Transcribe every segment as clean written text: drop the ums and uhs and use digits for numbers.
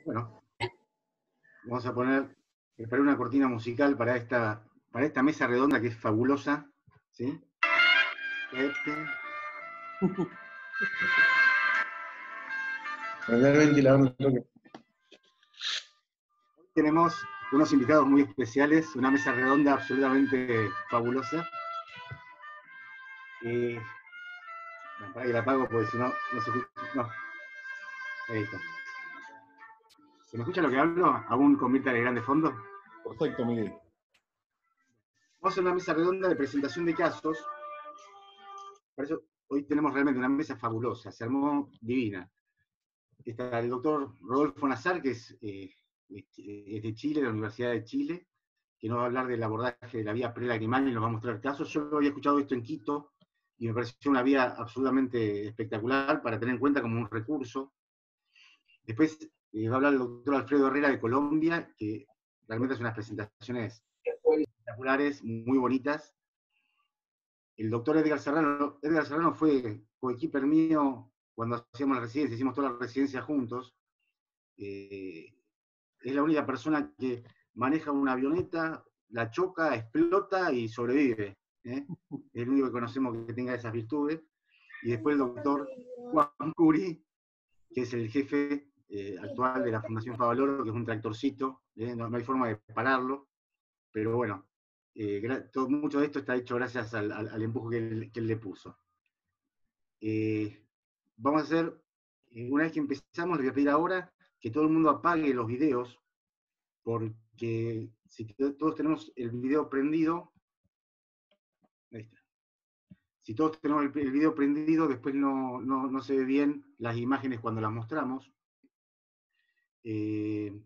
Bueno, vamos a preparar una cortina musical para esta mesa redonda que es fabulosa, ¿sí? Prender el ventilador un toque. Tenemos unos invitados muy especiales, una mesa redonda absolutamente fabulosa. Para que la apago porque si no, no se escucha. No. Ahí está. ¿Se me escucha lo que hablo? ¿Aún con Mirta Legrand de fondo? Perfecto, Miguel. Vamos a hacer una mesa redonda de presentación de casos. Por eso hoy tenemos realmente una mesa fabulosa, se armó divina. Está el doctor Rodolfo Nazar, que es de Chile, de la Universidad de Chile, que nos va a hablar del abordaje de la vía prelagrimal y nos va a mostrar casos. Yo había escuchado esto en Quito y me pareció una vía absolutamente espectacular para tener en cuenta como un recurso. Después va a hablar el doctor Alfredo Herrera de Colombia, que realmente hace unas presentaciones espectaculares, muy bonitas. El doctor Edgar Serrano fue coequiper mío cuando hacíamos la residencia, hicimos toda la residencia juntos. Es la única persona que maneja una avioneta, la choca, explota y sobrevive. Es el único que conocemos que tenga esas virtudes. Y después el doctor Juan Curi, que es el jefe actual de la Fundación Favaloro, que es un tractorcito, no hay forma de pararlo, pero bueno, mucho de esto está hecho gracias al empuje que él le puso. Vamos a hacer, una vez que empezamos, les voy a pedir ahora que todo el mundo apague los videos, porque si todos tenemos el video prendido, ahí está. Si todos tenemos el video prendido, después no se ve bien las imágenes cuando las mostramos. Y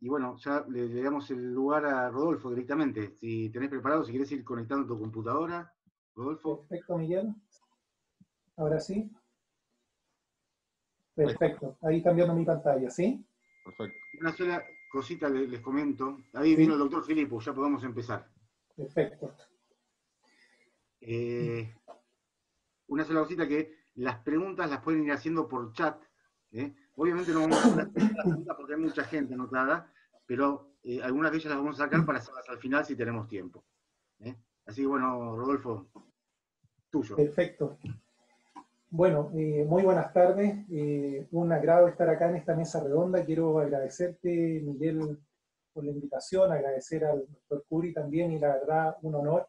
bueno, ya le damos el lugar a Rodolfo directamente. Si tenés preparado, si querés ir conectando tu computadora, Rodolfo. Perfecto, Miguel. Ahora sí. Perfecto. Ahí están viendo mi pantalla, ¿sí? Perfecto. Una sola cosita les comento. Ahí vino el doctor Filippo, ya podemos empezar. Perfecto. Una sola cosita, que las preguntas las pueden ir haciendo por chat. Obviamente no vamos a hacer las preguntas porque hay mucha gente anotada, pero algunas de ellas las vamos a sacar para hacerlas al final si tenemos tiempo. Así que bueno, Rodolfo, tuyo. Perfecto. Bueno, muy buenas tardes. Un agrado estar acá en esta mesa redonda. Quiero agradecerte, Miguel, por la invitación, agradecer al doctor Curi también, y la verdad, un honor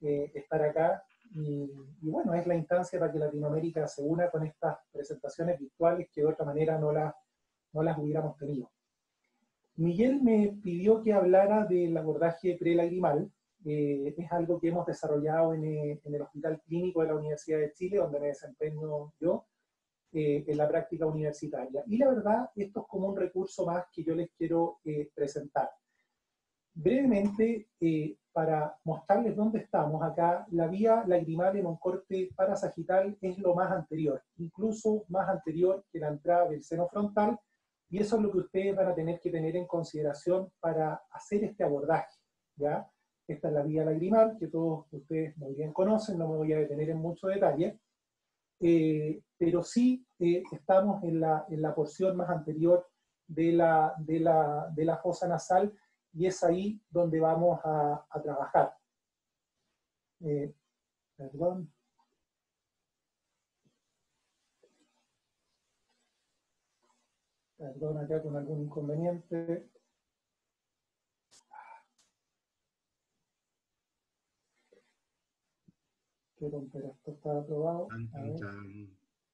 estar acá. Y bueno, es la instancia para que Latinoamérica se una con estas presentaciones virtuales que de otra manera no las hubiéramos tenido. Miguel me pidió que hablara del abordaje prelagrimal. Es algo que hemos desarrollado en el Hospital Clínico de la Universidad de Chile, donde me desempeño yo en la práctica universitaria. Y la verdad, esto es como un recurso más que yo les quiero presentar. Brevemente, para mostrarles dónde estamos, acá la vía lagrimal en un corte parasagital es lo más anterior, incluso más anterior que la entrada del seno frontal, y eso es lo que ustedes van a tener que tener en consideración para hacer este abordaje, ¿ya? Esta es la vía lagrimal, que todos ustedes muy bien conocen, no me voy a detener en mucho detalle, pero sí estamos en la porción más anterior de la fosa nasal, y es ahí donde vamos a trabajar. Perdón. Perdón acá con algún inconveniente. Pero esto está aprobado.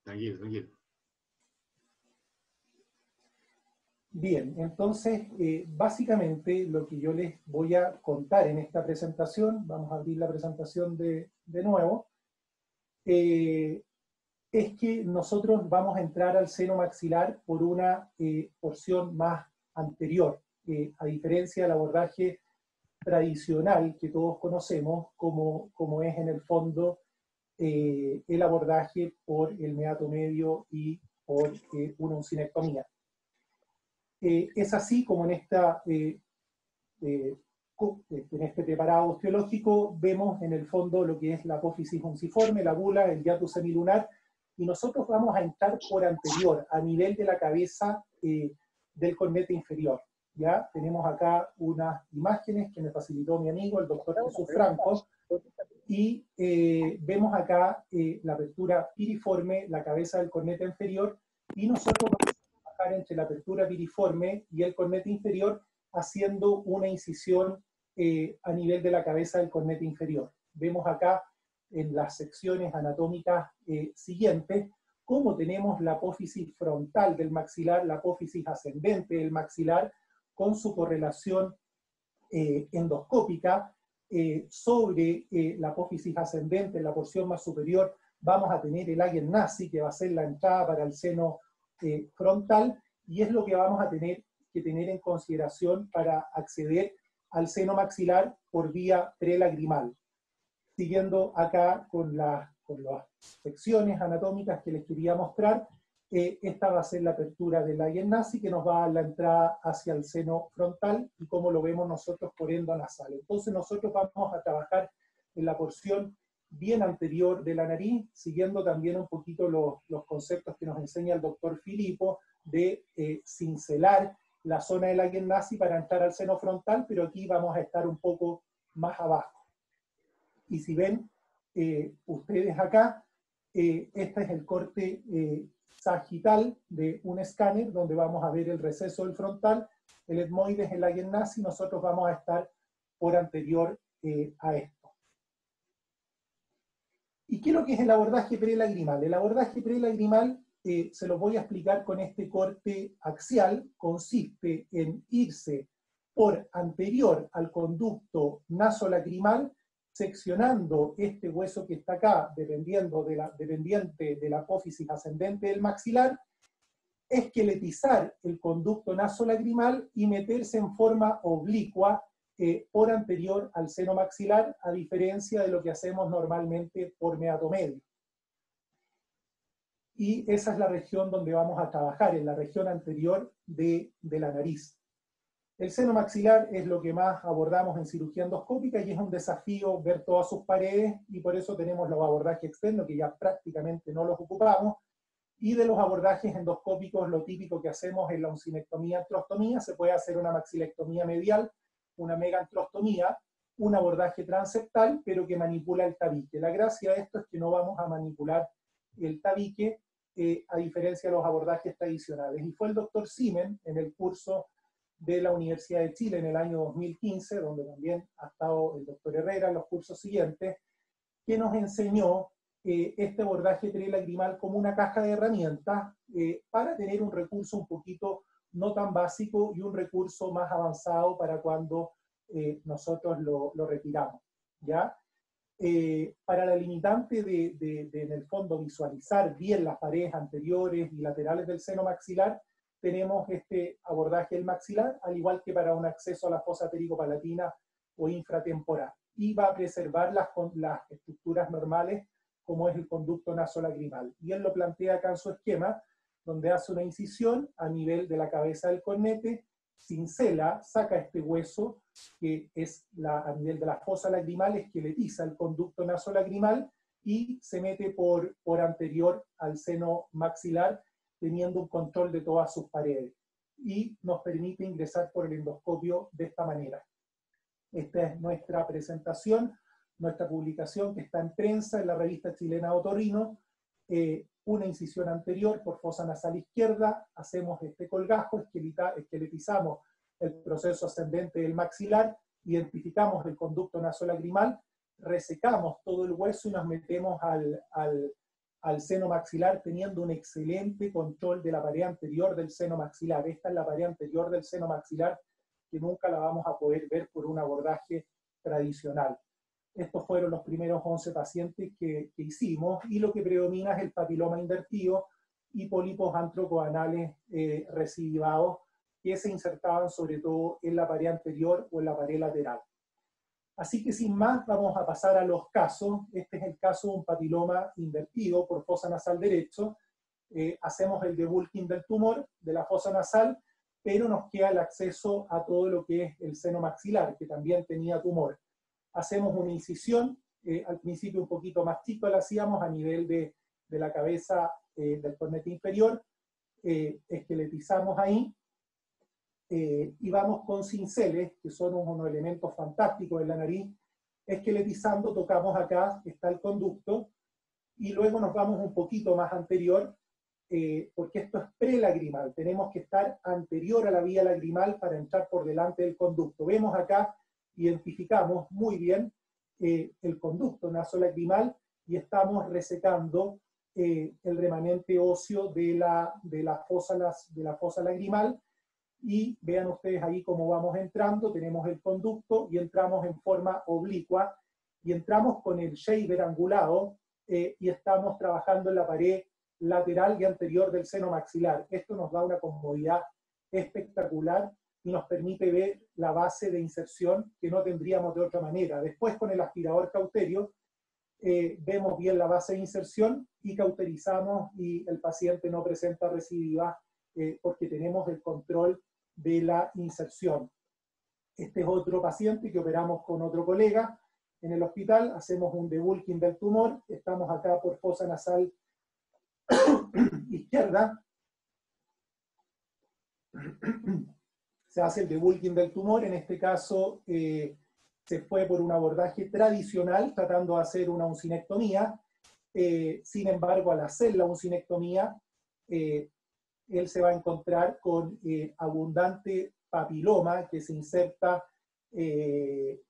Tranquilo. Bien, entonces, básicamente lo que yo les voy a contar en esta presentación, vamos a abrir la presentación de nuevo, es que nosotros vamos a entrar al seno maxilar por una porción más anterior, a diferencia del abordaje tradicional que todos conocemos, como es en el fondo el abordaje por el meato medio y por una uncinectomía. Es así como en este preparado osteológico vemos en el fondo lo que es la apófisis unciforme, la bula, el hiatus semilunar, y nosotros vamos a entrar por anterior, a nivel de la cabeza del cornete inferior. ¿Ya? Tenemos acá unas imágenes que me facilitó mi amigo, el doctor Jesús Franco, y vemos acá la apertura piriforme, la cabeza del cornete inferior, y nosotros vamos a trabajar entre la apertura piriforme y el cornete inferior, haciendo una incisión a nivel de la cabeza del cornete inferior. Vemos acá en las secciones anatómicas siguientes cómo tenemos la apófisis frontal del maxilar, la apófisis ascendente del maxilar, con su correlación endoscópica. Sobre la apófisis ascendente, en la porción más superior, vamos a tener el Lager Nazi, que va a ser la entrada para el seno frontal, y es lo que vamos a tener que tener en consideración para acceder al seno maxilar por vía prelagrimal. Siguiendo acá con las secciones anatómicas que les quería mostrar, esta va a ser la apertura del Lager Nazi, que nos va a dar la entrada hacia el seno frontal, y como lo vemos nosotros por endo nasal. Entonces nosotros vamos a trabajar en la porción bien anterior de la nariz, siguiendo también un poquito los conceptos que nos enseña el doctor Filippo, de cincelar la zona del Lager Nazi para entrar al seno frontal, pero aquí vamos a estar un poco más abajo. Y si ven ustedes acá, este es el corte sagital de un escáner, donde vamos a ver el receso del frontal, el etmoides, el Lager Nazi, nosotros vamos a estar por anterior a esto. ¿Y qué es lo que es el abordaje prelagrimal? El abordaje prelagrimal, se lo voy a explicar con este corte axial, consiste en irse por anterior al conducto nasolacrimal, seccionando este hueso que está acá, dependiente de la apófisis ascendente del maxilar, esqueletizar el conducto nasolagrimal y meterse en forma oblicua por anterior al seno maxilar, a diferencia de lo que hacemos normalmente por meatomedio. Y esa es la región donde vamos a trabajar, en la región anterior de la nariz. El seno maxilar es lo que más abordamos en cirugía endoscópica y es un desafío ver todas sus paredes, y por eso tenemos los abordajes externos que ya prácticamente no los ocupamos, y de los abordajes endoscópicos lo típico que hacemos es la uncinectomía, artrostomía, se puede hacer una maxilectomía medial, una megaantrostomía, un abordaje transeptal, pero que manipula el tabique. La gracia de esto es que no vamos a manipular el tabique, a diferencia de los abordajes tradicionales. Y fue el doctor Simen, en el curso de la Universidad de Chile en el año 2015, donde también ha estado el doctor Herrera en los cursos siguientes, que nos enseñó este abordaje prelagrimal como una caja de herramientas para tener un recurso un poquito no tan básico y un recurso más avanzado para cuando nosotros lo retiramos, ¿ya? Para la limitante de en el fondo visualizar bien las paredes anteriores y laterales del seno maxilar, tenemos este abordaje del maxilar, al igual que para un acceso a la fosa pericopalatina o infratemporal, y va a preservar las estructuras normales como es el conducto nasolagrimal. Y él lo plantea acá en su esquema, donde hace una incisión a nivel de la cabeza del cornete, cincela, saca este hueso, que es a nivel de la fosa lagrimal, esqueletiza el conducto nasolagrimal y se mete por anterior al seno maxilar, teniendo un control de todas sus paredes. Y nos permite ingresar por el endoscopio de esta manera. Esta es nuestra presentación, nuestra publicación que está en prensa en la revista chilena Otorrino. Una incisión anterior por fosa nasal izquierda, hacemos este colgajo, esqueletizamos el proceso ascendente del maxilar, identificamos el conducto nasolagrimal, resecamos todo el hueso y nos metemos al seno maxilar, teniendo un excelente control de la pared anterior del seno maxilar. Esta es la pared anterior del seno maxilar que nunca la vamos a poder ver por un abordaje tradicional. Estos fueron los primeros 11 pacientes que hicimos, y lo que predomina es el papiloma invertido y pólipos antrocoanales recidivados que se insertaban sobre todo en la pared anterior o en la pared lateral. Así que sin más vamos a pasar a los casos. Este es el caso de un papiloma invertido por fosa nasal derecho. Hacemos el debulking del tumor de la fosa nasal, pero nos queda el acceso a todo lo que es el seno maxilar, que también tenía tumor. Hacemos una incisión, al principio un poquito más chico la hacíamos a nivel de de la cabeza del cornete inferior, esqueletizamos ahí, y vamos con cinceles, que son unos elementos fantásticos en la nariz, esqueletizando, tocamos acá, está el conducto, y luego nos vamos un poquito más anterior, porque esto es prelagrimal, tenemos que estar anterior a la vía lagrimal para entrar por delante del conducto. Vemos acá, identificamos muy bien el conducto nasolagrimal y estamos resecando el remanente óseo de la fosa lagrimal, y vean ustedes ahí cómo vamos entrando, tenemos el conducto y entramos en forma oblicua, y entramos con el shaver angulado, y estamos trabajando en la pared lateral y anterior del seno maxilar. Esto nos da una comodidad espectacular y nos permite ver la base de inserción que no tendríamos de otra manera. Después, con el aspirador cauterio, vemos bien la base de inserción y cauterizamos, y el paciente no presenta recidiva porque tenemos el control de la inserción. Este es otro paciente que operamos con otro colega en el hospital, hacemos un debulking del tumor, estamos acá por fosa nasal izquierda, se hace el debulking del tumor, en este caso se fue por un abordaje tradicional, tratando de hacer una uncinectomía, sin embargo, al hacer la uncinectomía, él se va a encontrar con abundante papiloma que se inserta en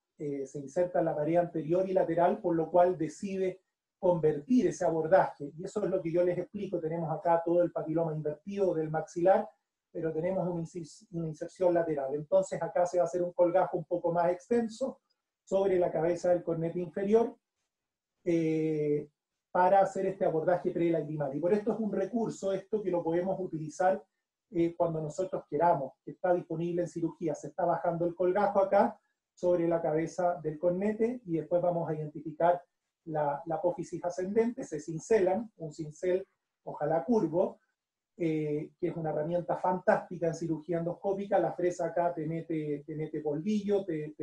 la pared anterior y lateral, por lo cual decide convertir ese abordaje. Y eso es lo que yo les explico. Tenemos acá todo el papiloma invertido del maxilar, pero tenemos una inserción lateral. Entonces acá se va a hacer un colgajo un poco más extenso sobre la cabeza del cornete inferior para hacer este abordaje prelagrimal. Y por esto es un recurso, esto que lo podemos utilizar cuando nosotros queramos, que está disponible en cirugía. Se está bajando el colgajo acá sobre la cabeza del cornete, y después vamos a identificar la apófisis ascendente, se cincelan, un cincel ojalá curvo, que es una herramienta fantástica en cirugía endoscópica. La fresa acá te mete polvillo, te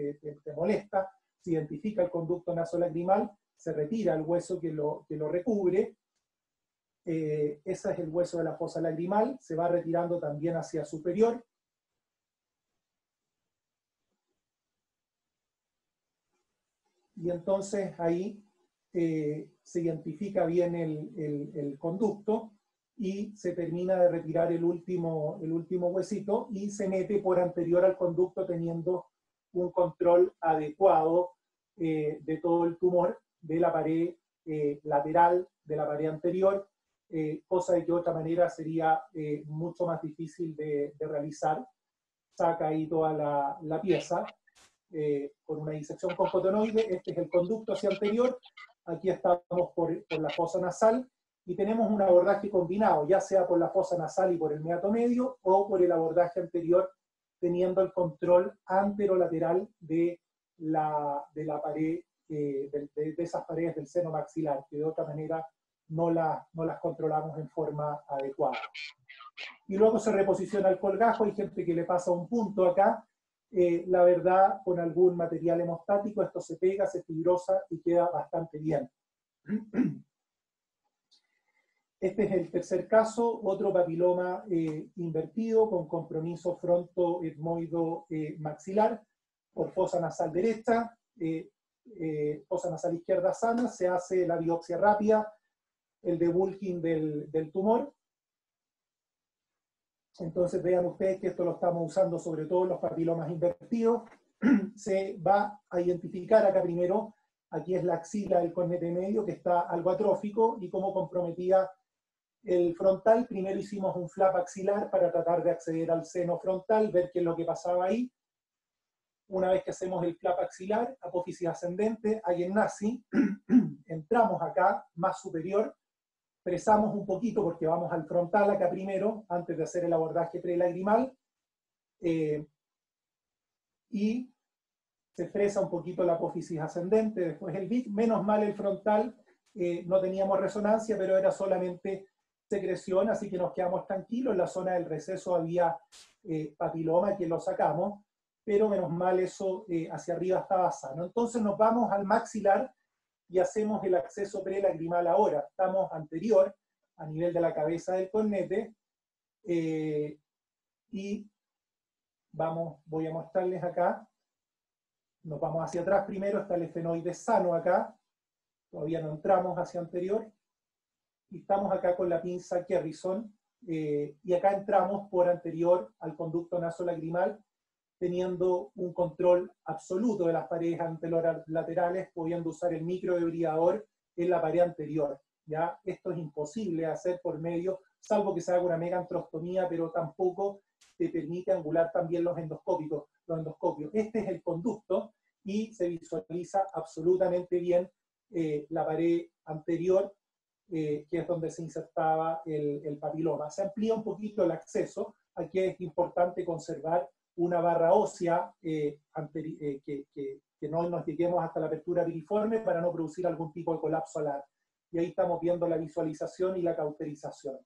molesta, se identifica el conducto nasolagrimal, se retira el hueso que lo recubre, ese es el hueso de la fosa lagrimal, se va retirando también hacia superior, y entonces ahí se identifica bien el conducto, y se termina de retirar el último huesito, y se mete por anterior al conducto, teniendo un control adecuado de todo el tumor, de la pared lateral, de la pared anterior, cosa de que de otra manera sería mucho más difícil de realizar. Saca ahí toda la pieza con una disección con cotonoide. Este es el conducto hacia anterior, aquí estamos por la fosa nasal, y tenemos un abordaje combinado, ya sea por la fosa nasal y por el meato medio, o por el abordaje anterior, teniendo el control anterolateral de la pared, de esas paredes del seno maxilar, que de otra manera no las controlamos en forma adecuada. Y luego se reposiciona el colgajo. Hay gente que le pasa un punto acá, la verdad, con algún material hemostático, esto se pega, se fibrosa y queda bastante bien. Este es el tercer caso, otro papiloma invertido con compromiso frontoetmoido maxilar por fosa nasal derecha, fosa nasal izquierda sana, se hace la biopsia rápida, el debulking del tumor. Entonces vean ustedes que esto lo estamos usando sobre todo en los papilomas invertidos. Se va a identificar acá primero, aquí es la axila del cornete medio que está algo atrófico y como comprometida el frontal. Primero hicimos un flap axilar para tratar de acceder al seno frontal, ver qué es lo que pasaba ahí. Una vez que hacemos el flap axilar, apófisis ascendente, ahí en nazi, entramos acá, más superior, presamos un poquito porque vamos al frontal acá primero, antes de hacer el abordaje prelagrimal, y se fresa un poquito la apófisis ascendente, después el BIC. Menos mal el frontal, no teníamos resonancia, pero era solamente secreción, así que nos quedamos tranquilos. En la zona del receso había papiloma que lo sacamos, pero menos mal eso hacia arriba estaba sano. Entonces nos vamos al maxilar, y hacemos el acceso prelagrimal ahora. Estamos anterior, a nivel de la cabeza del cornete, y voy a mostrarles acá. Nos vamos hacia atrás primero, está el esfenoide sano acá, todavía no entramos hacia anterior, y estamos acá con la pinza Kerrison, y acá entramos por anterior al conducto nasolagrimal, teniendo un control absoluto de las paredes anterolaterales, pudiendo usar el microdebridador en la pared anterior. ¿Ya? Esto es imposible hacer por medio, salvo que se haga una megantrostomía, pero tampoco te permite angular también los endoscopios. Este es el conducto y se visualiza absolutamente bien la pared anterior, que es donde se insertaba el papiloma. Se amplía un poquito el acceso. Aquí es importante conservar una barra ósea que no nos lleguemos hasta la apertura piriforme para no producir algún tipo de colapso alar. Y ahí estamos viendo la visualización y la cauterización.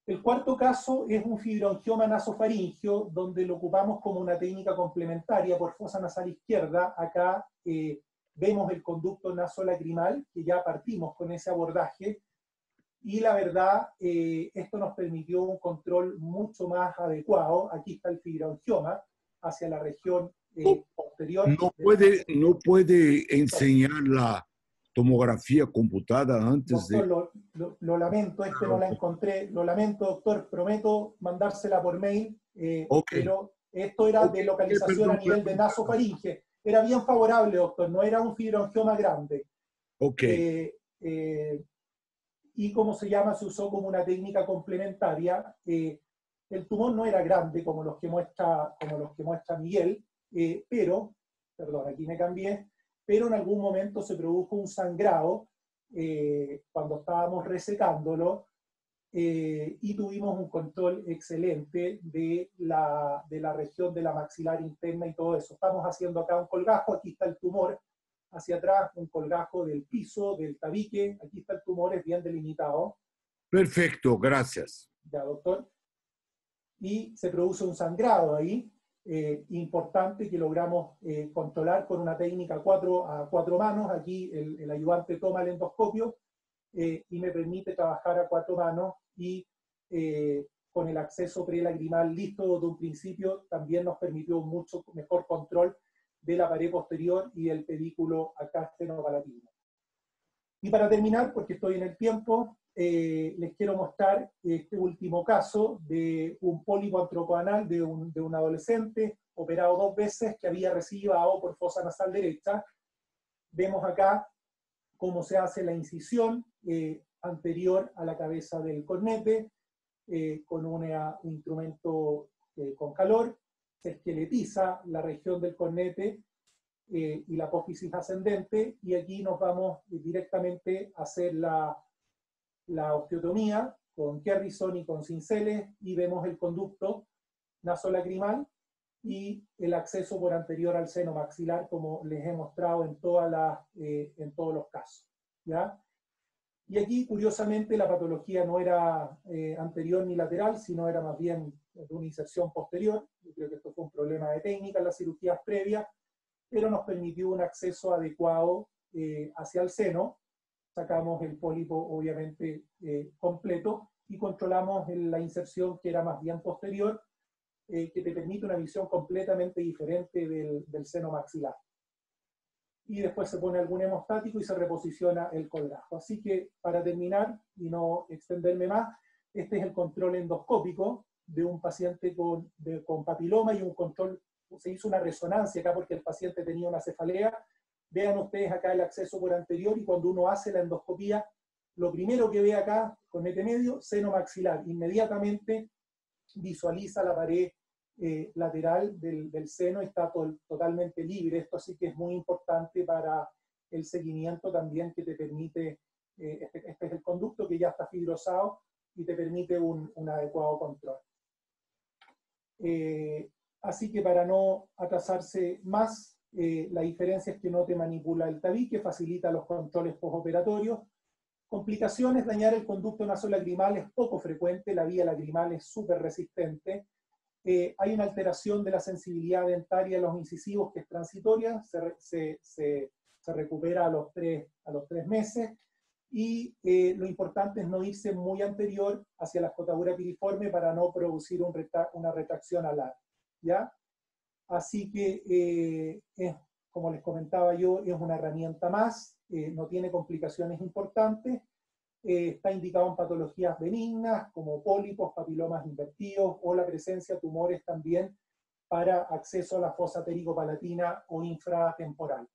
El cuarto caso es un fibroangioma nasofaringio, donde lo ocupamos como una técnica complementaria por fosa nasal izquierda. Acá vemos el conducto nasolacrimal, que ya partimos con ese abordaje, y la verdad, esto nos permitió un control mucho más adecuado. Aquí está el fibroangioma hacia la región posterior. No puede enseñar la tomografía computada antes doctor, lo lamento, no la encontré. Lo lamento, doctor, prometo mandársela por mail, pero esto era de localización a nivel de nasofaringe. Era bien favorable, doctor, no era un fibroangioma grande. Y como se llama, se usó como una técnica complementaria. El tumor no era grande como los que muestra Miguel, pero, perdón, aquí me cambié, pero en algún momento se produjo un sangrado cuando estábamos resecándolo, y tuvimos un control excelente de la región de la maxilar interna y todo eso. Estamos haciendo acá un colgajo, aquí está el tumor, hacia atrás un colgajo del piso, del tabique, aquí está el tumor, es bien delimitado. Perfecto, gracias. Ya, doctor. Y se produce un sangrado ahí, importante, que logramos controlar con una técnica a cuatro manos. Aquí el ayudante toma el endoscopio y me permite trabajar a 4 manos, y con el acceso prelagrimal listo desde un principio, también nos permitió un mucho mejor control de la pared posterior y del pedículo acá estenopalatino. Y para terminar, porque estoy en el tiempo, les quiero mostrar este último caso de un pólipo antrocoanal de un adolescente operado 2 veces, que había recibido AO por fosa nasal derecha. Vemos acá cómo se hace la incisión anterior a la cabeza del cornete, con un instrumento con calor. Se esqueletiza la región del cornete y la apófisis ascendente, y aquí nos vamos directamente a hacer la osteotomía con Kerrison y con cinceles, y vemos el conducto nasolacrimal y el acceso por anterior al seno maxilar, como les he mostrado en todos los casos. ¿Ya? Y aquí, curiosamente, la patología no era anterior ni lateral, sino era más bien de una inserción posterior. Yo creo que esto fue un problema de técnica en las cirugías previas, pero nos permitió un acceso adecuado hacia el seno. Sacamos el pólipo, obviamente, completo, y controlamos la inserción, que era más bien posterior, que te permite una visión completamente diferente del seno maxilar. Y después se pone algún hemostático y se reposiciona el colgajo. Así que, para terminar y no extenderme más, este es el control endoscópico de un paciente con papiloma, y un control, se hizo una resonancia acá porque el paciente tenía una cefalea. Vean ustedes acá el acceso por anterior, y cuando uno hace la endoscopía, lo primero que ve acá, cornete medio, seno maxilar. Inmediatamente visualiza la pared lateral del seno, está totalmente libre. Esto sí que es muy importante para el seguimiento también, que te permite, este es el conducto que ya está fibrosado y te permite un adecuado control. Así que, para no atrasarse más, la diferencia es que no te manipula el tabique, facilita los controles postoperatorios. Complicaciones: dañar el conducto nasolagrimal es poco frecuente, la vía lagrimal es súper resistente. Hay una alteración de la sensibilidad dentaria de los incisivos que es transitoria, se se recupera a los 3 meses. Y lo importante es no irse muy anterior hacia la escotadura piriforme para no producir una retracción alar, ¿ya? Así que, como les comentaba yo, es una herramienta más, no tiene complicaciones importantes, está indicado en patologías benignas como pólipos, papilomas invertidos o la presencia de tumores también para acceso a la fosa térico-palatina o infratemporal.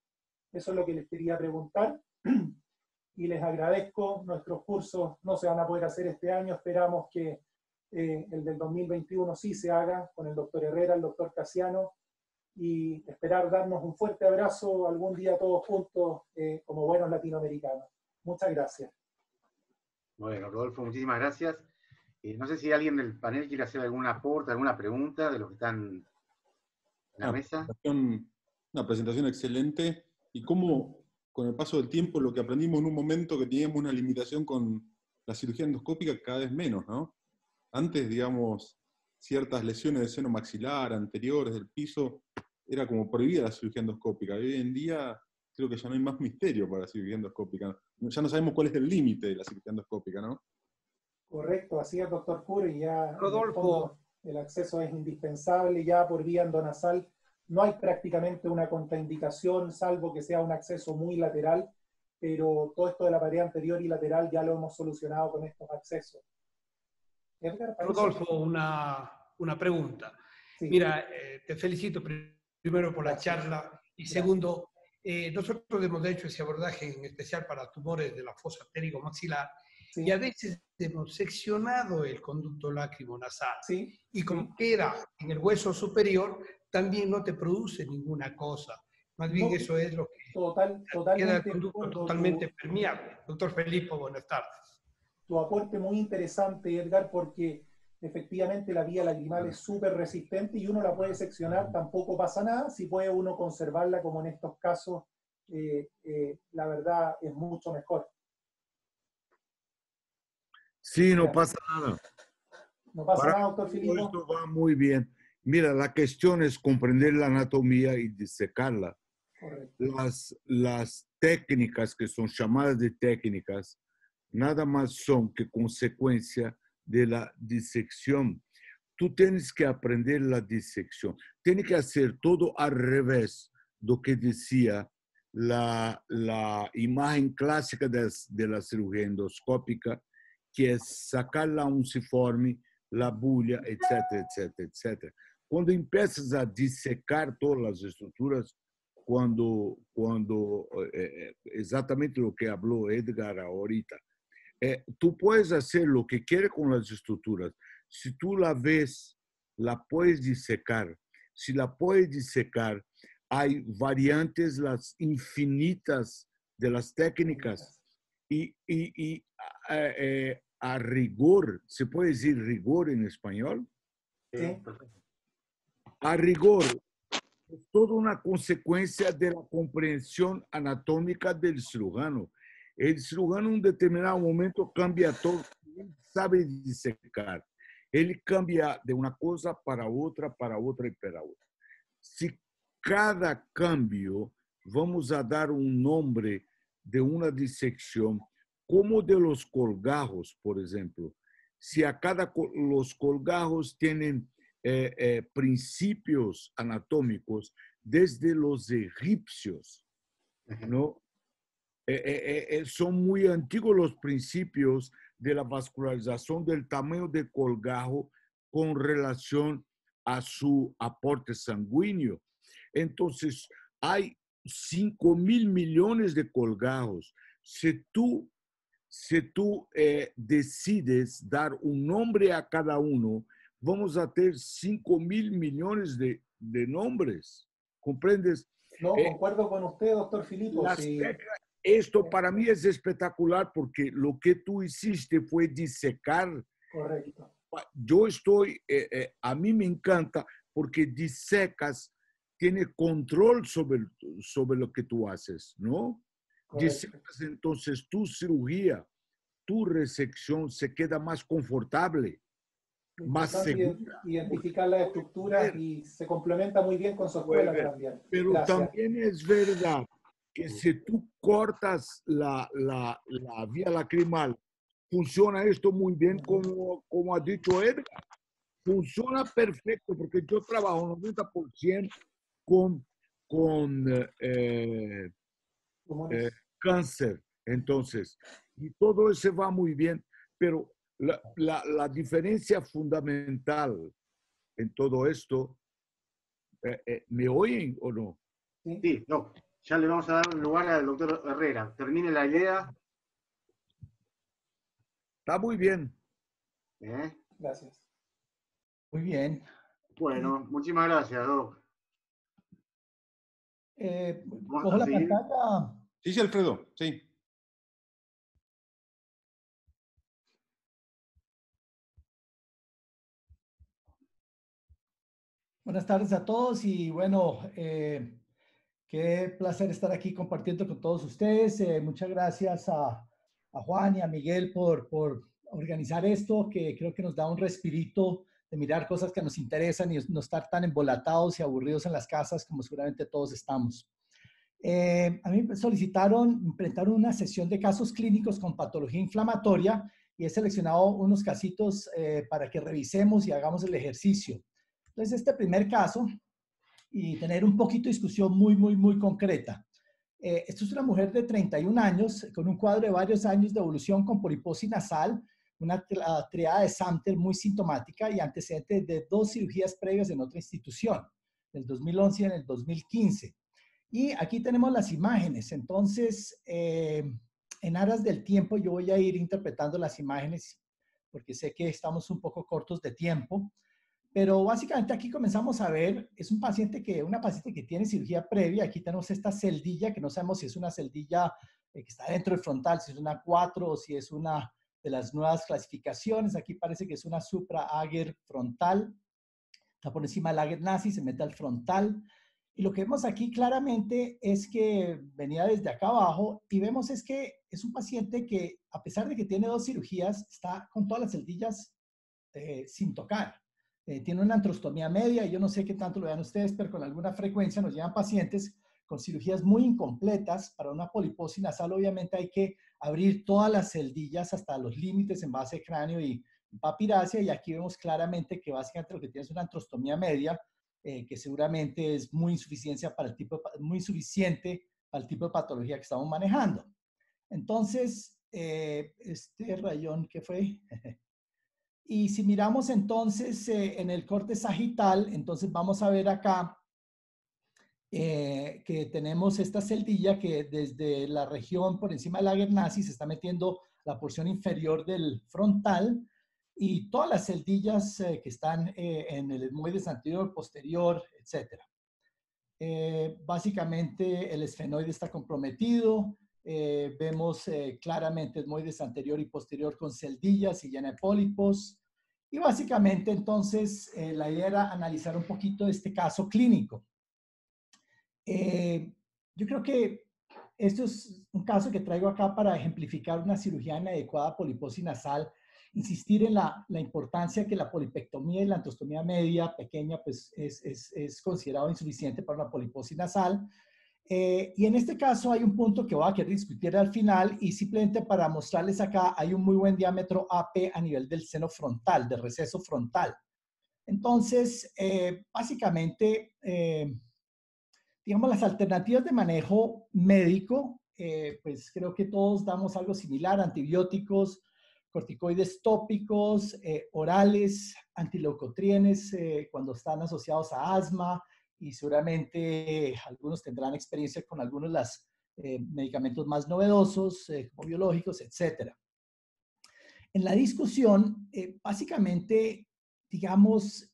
Eso es lo que les quería preguntar. Y les agradezco. Nuestros cursos no se van a poder hacer este año, esperamos que el del 2021 sí se haga con el doctor Herrera, el doctor Casiano, y esperar darnos un fuerte abrazo algún día todos juntos como buenos latinoamericanos. Muchas gracias. Bueno, Rodolfo, muchísimas gracias. No sé si alguien del panel quiere hacer algún aporte, alguna pregunta de los que están en la mesa. Una presentación excelente. Y cómo, con el paso del tiempo, lo que aprendimos en un momento que teníamos una limitación con la cirugía endoscópica cada vez menos, ¿no? Antes, digamos, ciertas lesiones del seno maxilar, anteriores, del piso, era como prohibida la cirugía endoscópica. Y hoy en día creo que ya no hay más misterio para la cirugía endoscópica. Ya no sabemos cuál es el límite de la cirugía endoscópica, ¿no? Correcto, así es, doctor Curi. Ya Rodolfo, el acceso es indispensable ya por vía endonasal. No hay prácticamente una contraindicación, salvo que sea un acceso muy lateral, pero todo esto de la pared anterior y lateral ya lo hemos solucionado con estos accesos. Edgar, Rodolfo, una pregunta. Sí. Mira, te felicito primero por la charla y segundo, nosotros hemos hecho ese abordaje en especial para tumores de la fosa térico-maxilar y a veces hemos seccionado el conducto lácrimo-nasal y como queda en el hueso superior, también no te produce ninguna cosa. Más bien eso es lo que queda el conducto totalmente permeable. Doctor Felipe, buenas tardes. Tu aporte muy interesante, Edgar, porque efectivamente la vía lagrimal es súper resistente y uno la puede seccionar, tampoco pasa nada. Si puede uno conservarla, como en estos casos, la verdad es mucho mejor. Sí, no pasa nada. No pasa nada, doctor Filipo. Esto va muy bien. Mira, la cuestión es comprender la anatomía y disecarla. Las técnicas que son llamadas de técnicas nada más son que consecuencia de la disección. Tú tienes que aprender la disección. Tienes que hacer todo al revés de lo que decía la imagen clásica de la cirugía endoscópica, que es sacar la unciforme, la bulla, etcétera, etcétera, etcétera. Cuando empiezas a disecar todas las estructuras, cuando exactamente lo que habló Edgar ahorita, tú puedes hacer lo que quieres con las estructuras. Si tú la ves, la puedes disecar. Si la puedes disecar, hay variantes, las infinitas de las técnicas. Y a rigor, ¿se puede decir rigor en español? Sí. A rigor, es toda una consecuencia de la comprensión anatómica del cirujano. El cirujano en un determinado momento cambia todo, él sabe disecar. Él cambia de una cosa para otra y para otra. Si cada cambio vamos a dar un nombre de una disección, como de los colgajos, por ejemplo. Si los colgajos tienen principios anatómicos desde los egipcios, ¿no? Son muy antiguos los principios de la vascularización del tamaño del colgajo con relación a su aporte sanguíneo. Entonces, hay 5.000 millones de colgajos. Si tú decides dar un nombre a cada uno, vamos a tener 5.000 millones de nombres. ¿Comprendes? No, concuerdo con usted, doctor Filipo. Esto para mí es espectacular porque lo que tú hiciste fue disecar. Correcto. A mí me encanta porque disecas, tiene control sobre lo que tú haces, ¿no? Disecas, entonces tu cirugía, tu resección se queda más confortable, más segura. Identificar las estructuras y se complementa muy bien con su escuela también. Pero también es verdad que si tú cortas la vía lacrimal, funciona esto muy bien como ha dicho Edgar. Funciona perfecto porque yo trabajo 90% con Pulmones. cáncer. Entonces, y todo eso va muy bien, pero la diferencia fundamental en todo esto, ¿me oyen o no? Sí. Sí, no. Ya le vamos a dar lugar al doctor Herrera. Termine la idea. Está muy bien. ¿Eh? Gracias. Muy bien. Bueno, muchísimas gracias, Doc. ¿Cojo Vamos a la seguir. pantalla? Sí, sí, Alfredo, sí. Buenas tardes a todos y bueno, qué placer estar aquí compartiendo con todos ustedes. Muchas gracias a Juan y a Miguel por organizar esto, que creo que nos da un respirito de mirar cosas que nos interesan y no estar tan embolatados y aburridos en las casas como seguramente todos estamos. A mí me solicitaron presentar una sesión de casos clínicos con patología inflamatoria y he seleccionado unos casitos para que revisemos y hagamos el ejercicio. Entonces, este primer caso, y tener un poquito de discusión muy concreta. Esto es una mujer de 31 años con un cuadro de varios años de evolución con poliposis nasal, una triada de Samter muy sintomática y antecedentes de 2 cirugías previas en otra institución, en el 2011 y en el 2015. Y aquí tenemos las imágenes. Entonces, en aras del tiempo, yo voy a ir interpretando las imágenes porque sé que estamos un poco cortos de tiempo. Pero básicamente aquí comenzamos a ver, es una paciente que tiene cirugía previa. Aquí tenemos esta celdilla, que no sabemos si es una celdilla que está dentro del frontal, si es una 4 o si es una de las nuevas clasificaciones. Aquí parece que es una supra-Ager frontal. Está por encima del Ager nazi, se mete al frontal. Y lo que vemos aquí claramente es que venía desde acá abajo y vemos es que es un paciente que, a pesar de que tiene 2 cirugías, está con todas las celdillas sin tocar. Tiene una antrostomía media y yo no sé qué tanto lo vean ustedes, pero con alguna frecuencia nos llegan pacientes con cirugías muy incompletas. Para una poliposis nasal obviamente hay que abrir todas las celdillas hasta los límites en base de cráneo y papiracia, y aquí vemos claramente que básicamente lo que tiene es una antrostomía media, que seguramente es muy insuficiente para el tipo de patología que estamos manejando. Entonces, este rayón, ¿qué fue? Y si miramos entonces en el corte sagital, entonces vamos a ver acá que tenemos esta celdilla que desde la región por encima del Ager nazi se está metiendo la porción inferior del frontal, y todas las celdillas que están en el etmoides anterior, posterior, etc. Básicamente el esfenoide está comprometido. Vemos claramente etmoides anterior y posterior con celdillas y llena de pólipos. Y básicamente entonces la idea era analizar un poquito este caso clínico. Yo creo que esto es un caso que traigo acá para ejemplificar una cirugía inadecuada poliposis nasal, insistir en la importancia que la polipectomía y la antrostomía media pequeña pues es considerado insuficiente para una poliposis nasal. Y en este caso hay un punto que voy a querer discutir al final, y simplemente para mostrarles acá hay un muy buen diámetro AP a nivel del seno frontal, del receso frontal. Entonces, básicamente, digamos, las alternativas de manejo médico, pues creo que todos damos algo similar: antibióticos, corticoides tópicos, orales, antileucotrienes cuando están asociados a asma, y seguramente algunos tendrán experiencia con algunos de los medicamentos más novedosos, como biológicos, etc. En la discusión, básicamente, digamos,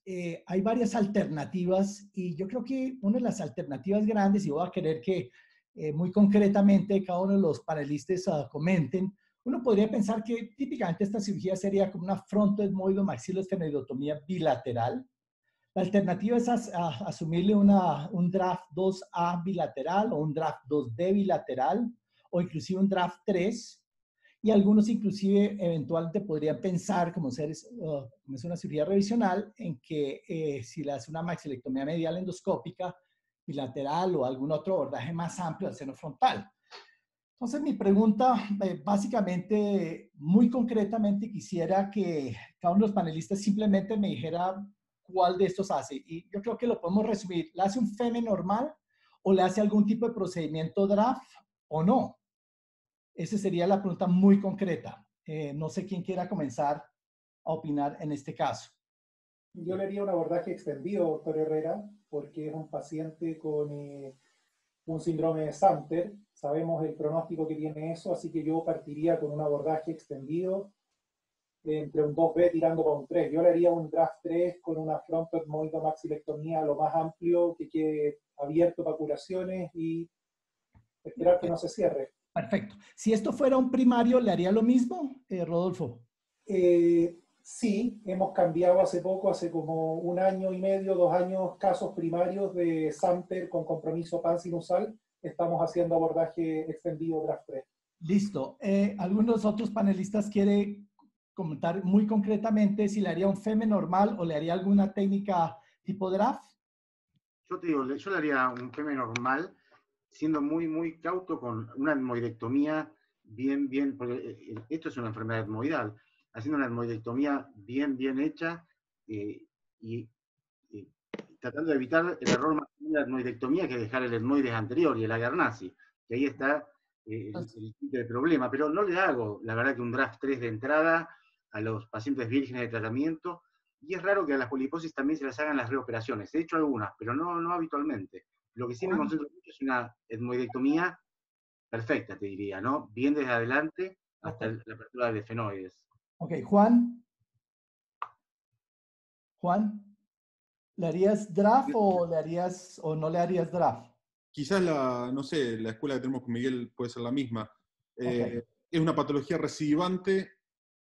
hay varias alternativas, y yo creo que una de las alternativas grandes, y voy a querer que muy concretamente cada uno de los panelistas comenten, uno podría pensar que típicamente esta cirugía sería como una frontoetmoido-maxiloesfenoidotomía bilateral. La alternativa es asumirle un draft 2A bilateral o un draft 2B bilateral o inclusive un draft 3. Y algunos inclusive eventualmente podrían pensar, como es una cirugía revisional, en que si le hace una maxilectomía medial endoscópica bilateral o algún otro abordaje más amplio al seno frontal. Entonces, mi pregunta, básicamente, muy concretamente, quisiera que cada uno de los panelistas simplemente me dijera cuál de estos hace. Y yo creo que lo podemos resumir. ¿Le hace un FEME normal o le hace algún tipo de procedimiento draft o no? Esa sería la pregunta muy concreta. No sé quién quiera comenzar a opinar en este caso. Yo le haría un abordaje extendido, doctor Herrera, porque es un paciente con un síndrome de Samter. Sabemos el pronóstico que tiene eso, así que yo partiría con un abordaje extendido entre un 2B tirando para un 3. Yo le haría un draft 3 con una frontoetmoidomaxilectomía lo más amplio, que quede abierto para curaciones y esperar que no se cierre. Perfecto. Si esto fuera un primario, ¿le haría lo mismo, Rodolfo? Sí, hemos cambiado hace poco, hace como 1 año y medio, 2 años, casos primarios de Samter con compromiso pansinusal. Estamos haciendo abordaje extendido draft 3. Listo. ¿Alguno de los otros panelistas quiere comentar muy concretamente si le haría un FEME normal o le haría alguna técnica tipo draft? Yo te digo, yo le haría un FEME normal, siendo muy, muy cauto con una etmoidectomía bien, porque esto es una enfermedad etmoidal, haciendo una etmoidectomía bien hecha y tratando de evitar el error más común de la etmoidectomía, que es dejar el etmoides anterior y el agarnazi, que ahí está el problema, pero no le hago, la verdad, que un draft 3 de entrada a los pacientes vírgenes de tratamiento, y es raro que a las poliposis también se las hagan las reoperaciones. He hecho algunas, pero no habitualmente. Lo que sí me concentro mucho es una etmoidectomía perfecta, te diría, ¿no? Bien desde adelante hasta la apertura de efenoides. Ok, Juan. Juan, ¿le harías draft o no le harías draft? Quizás no sé, la escuela que tenemos con Miguel puede ser la misma. Okay. Es una patología recidivante,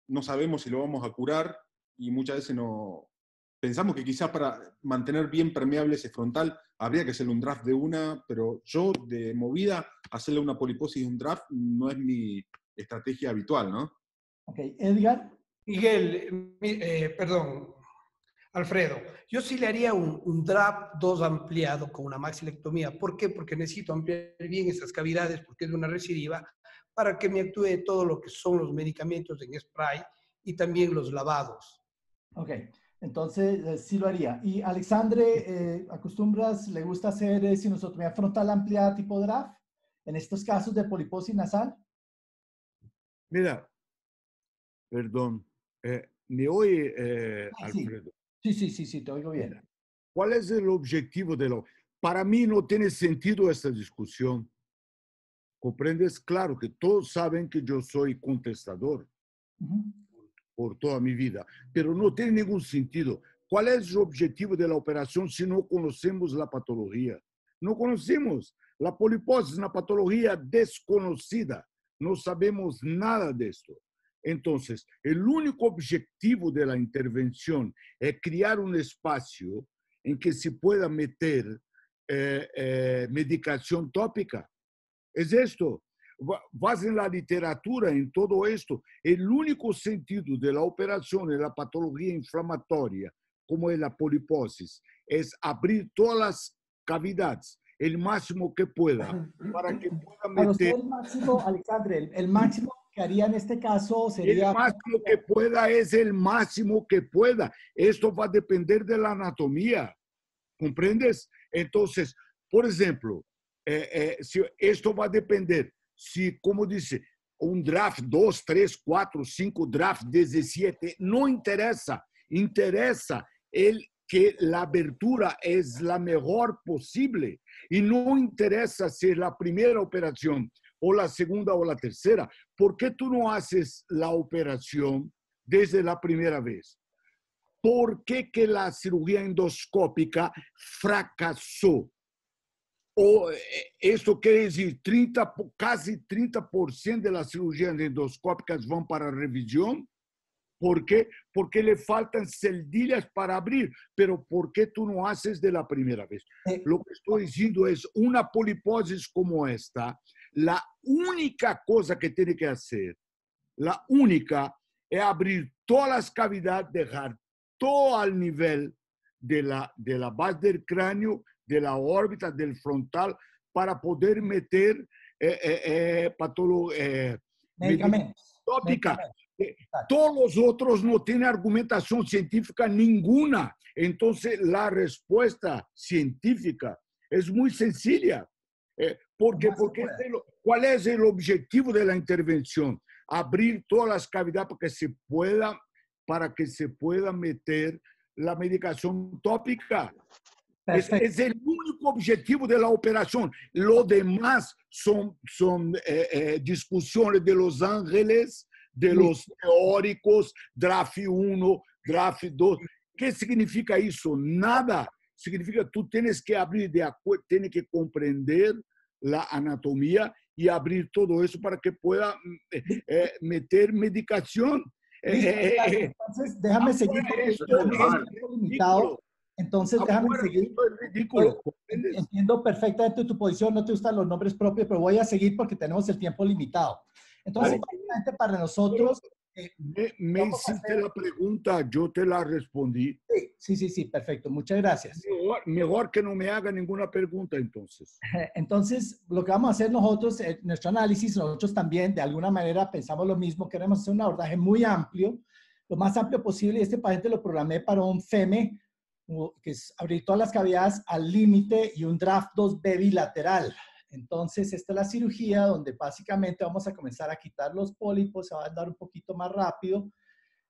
no sabemos si lo vamos a curar y muchas veces no pensamos que quizás para mantener bien permeable ese frontal habría que hacerle un draft de una, pero yo de movida hacerle una poliposis de un draft no es mi estrategia habitual, ¿no? Ok, Edgar. Miguel, perdón, Alfredo, yo sí le haría un draft 2 ampliado con una maxilectomía. ¿Por qué? Porque necesito ampliar bien esas cavidades, porque es una recidiva, para que me actúe todo lo que son los medicamentos en spray y también los lavados. Ok, entonces sí lo haría. Y Alexandre, ¿acostumbras, le gusta hacer sinusotomía frontal ampliada tipo draft en estos casos de poliposis nasal? Mira, perdón, ¿me oye, Alfredo? Sí, te oigo bien. Mira, ¿cuál es el objetivo de lo? Para mí no tiene sentido esta discusión. ¿Comprendes? Claro que todos saben que yo soy contestador por toda mi vida, pero no tiene ningún sentido. ¿Cuál es el objetivo de la operación si no conocemos la patología? No conocemos. La poliposis es una patología desconocida. No sabemos nada de esto. Entonces, el único objetivo de la intervención es crear un espacio en que se pueda meter medicación tópica. Es esto. Vas en la literatura, en todo esto. El único sentido de la operación en la patología inflamatoria, como es la poliposis, es abrir todas las cavidades el máximo que pueda para que pueda meter... Para usted el máximo, Alexandre, el máximo que haría en este caso sería... El máximo que pueda es el máximo que pueda. Esto va a depender de la anatomía. ¿Comprendes? Entonces, por ejemplo, si esto va a depender, si, como dice, un draft 2, 3, 4, 5, draft 17, no interesa. Interesa que la abertura es la mejor posible y no interesa si es la primera operación o la segunda o la tercera. ¿Por qué tú no haces la operación desde la primera vez? ¿Por qué que la cirugía endoscópica fracasó? O esto quiere decir casi 30% de las cirugías endoscópicas van para revisión. ¿Por qué? Porque le faltan celdillas para abrir. Pero ¿por qué tú no haces de la primera vez? Lo que estoy diciendo es una poliposis como esta, la única cosa que tiene que hacer, la única, es abrir todas las cavidades, dejar todo al nivel de la base del cráneo, de la órbita, del frontal, para poder meter medicamentos. tópica. Todos los otros no tienen argumentación científica ninguna. Entonces, la respuesta científica es muy sencilla. Porque ¿cuál es el objetivo de la intervención? Abrir todas las cavidades para que se pueda meter la medicación tópica. Es el único objetivo de la operación. Lo demás son discusiones de los ángeles, de los teóricos, draft 1, draft 2. ¿Qué significa eso? Nada. Significa que tú tienes que abrir tienes que comprender la anatomía y abrir todo eso para que pueda meter medicación. Entonces, déjame seguir. Entonces, déjame seguir. Entiendo perfectamente tu posición, no te gustan los nombres propios, pero voy a seguir porque tenemos el tiempo limitado. Entonces, para nosotros... Me hiciste la pregunta, yo te la respondí. Sí, perfecto. Muchas gracias. Mejor que no me haga ninguna pregunta, entonces. Entonces, lo que vamos a hacer nosotros, nuestro análisis, nosotros también, de alguna manera, pensamos lo mismo. Queremos hacer un abordaje muy amplio, lo más amplio posible. Este paciente lo programé para un FEME, que es abrir todas las cavidades al límite y un draft 2B bilateral. Entonces, esta es la cirugía donde básicamente vamos a comenzar a quitar los pólipos, se va a andar un poquito más rápido.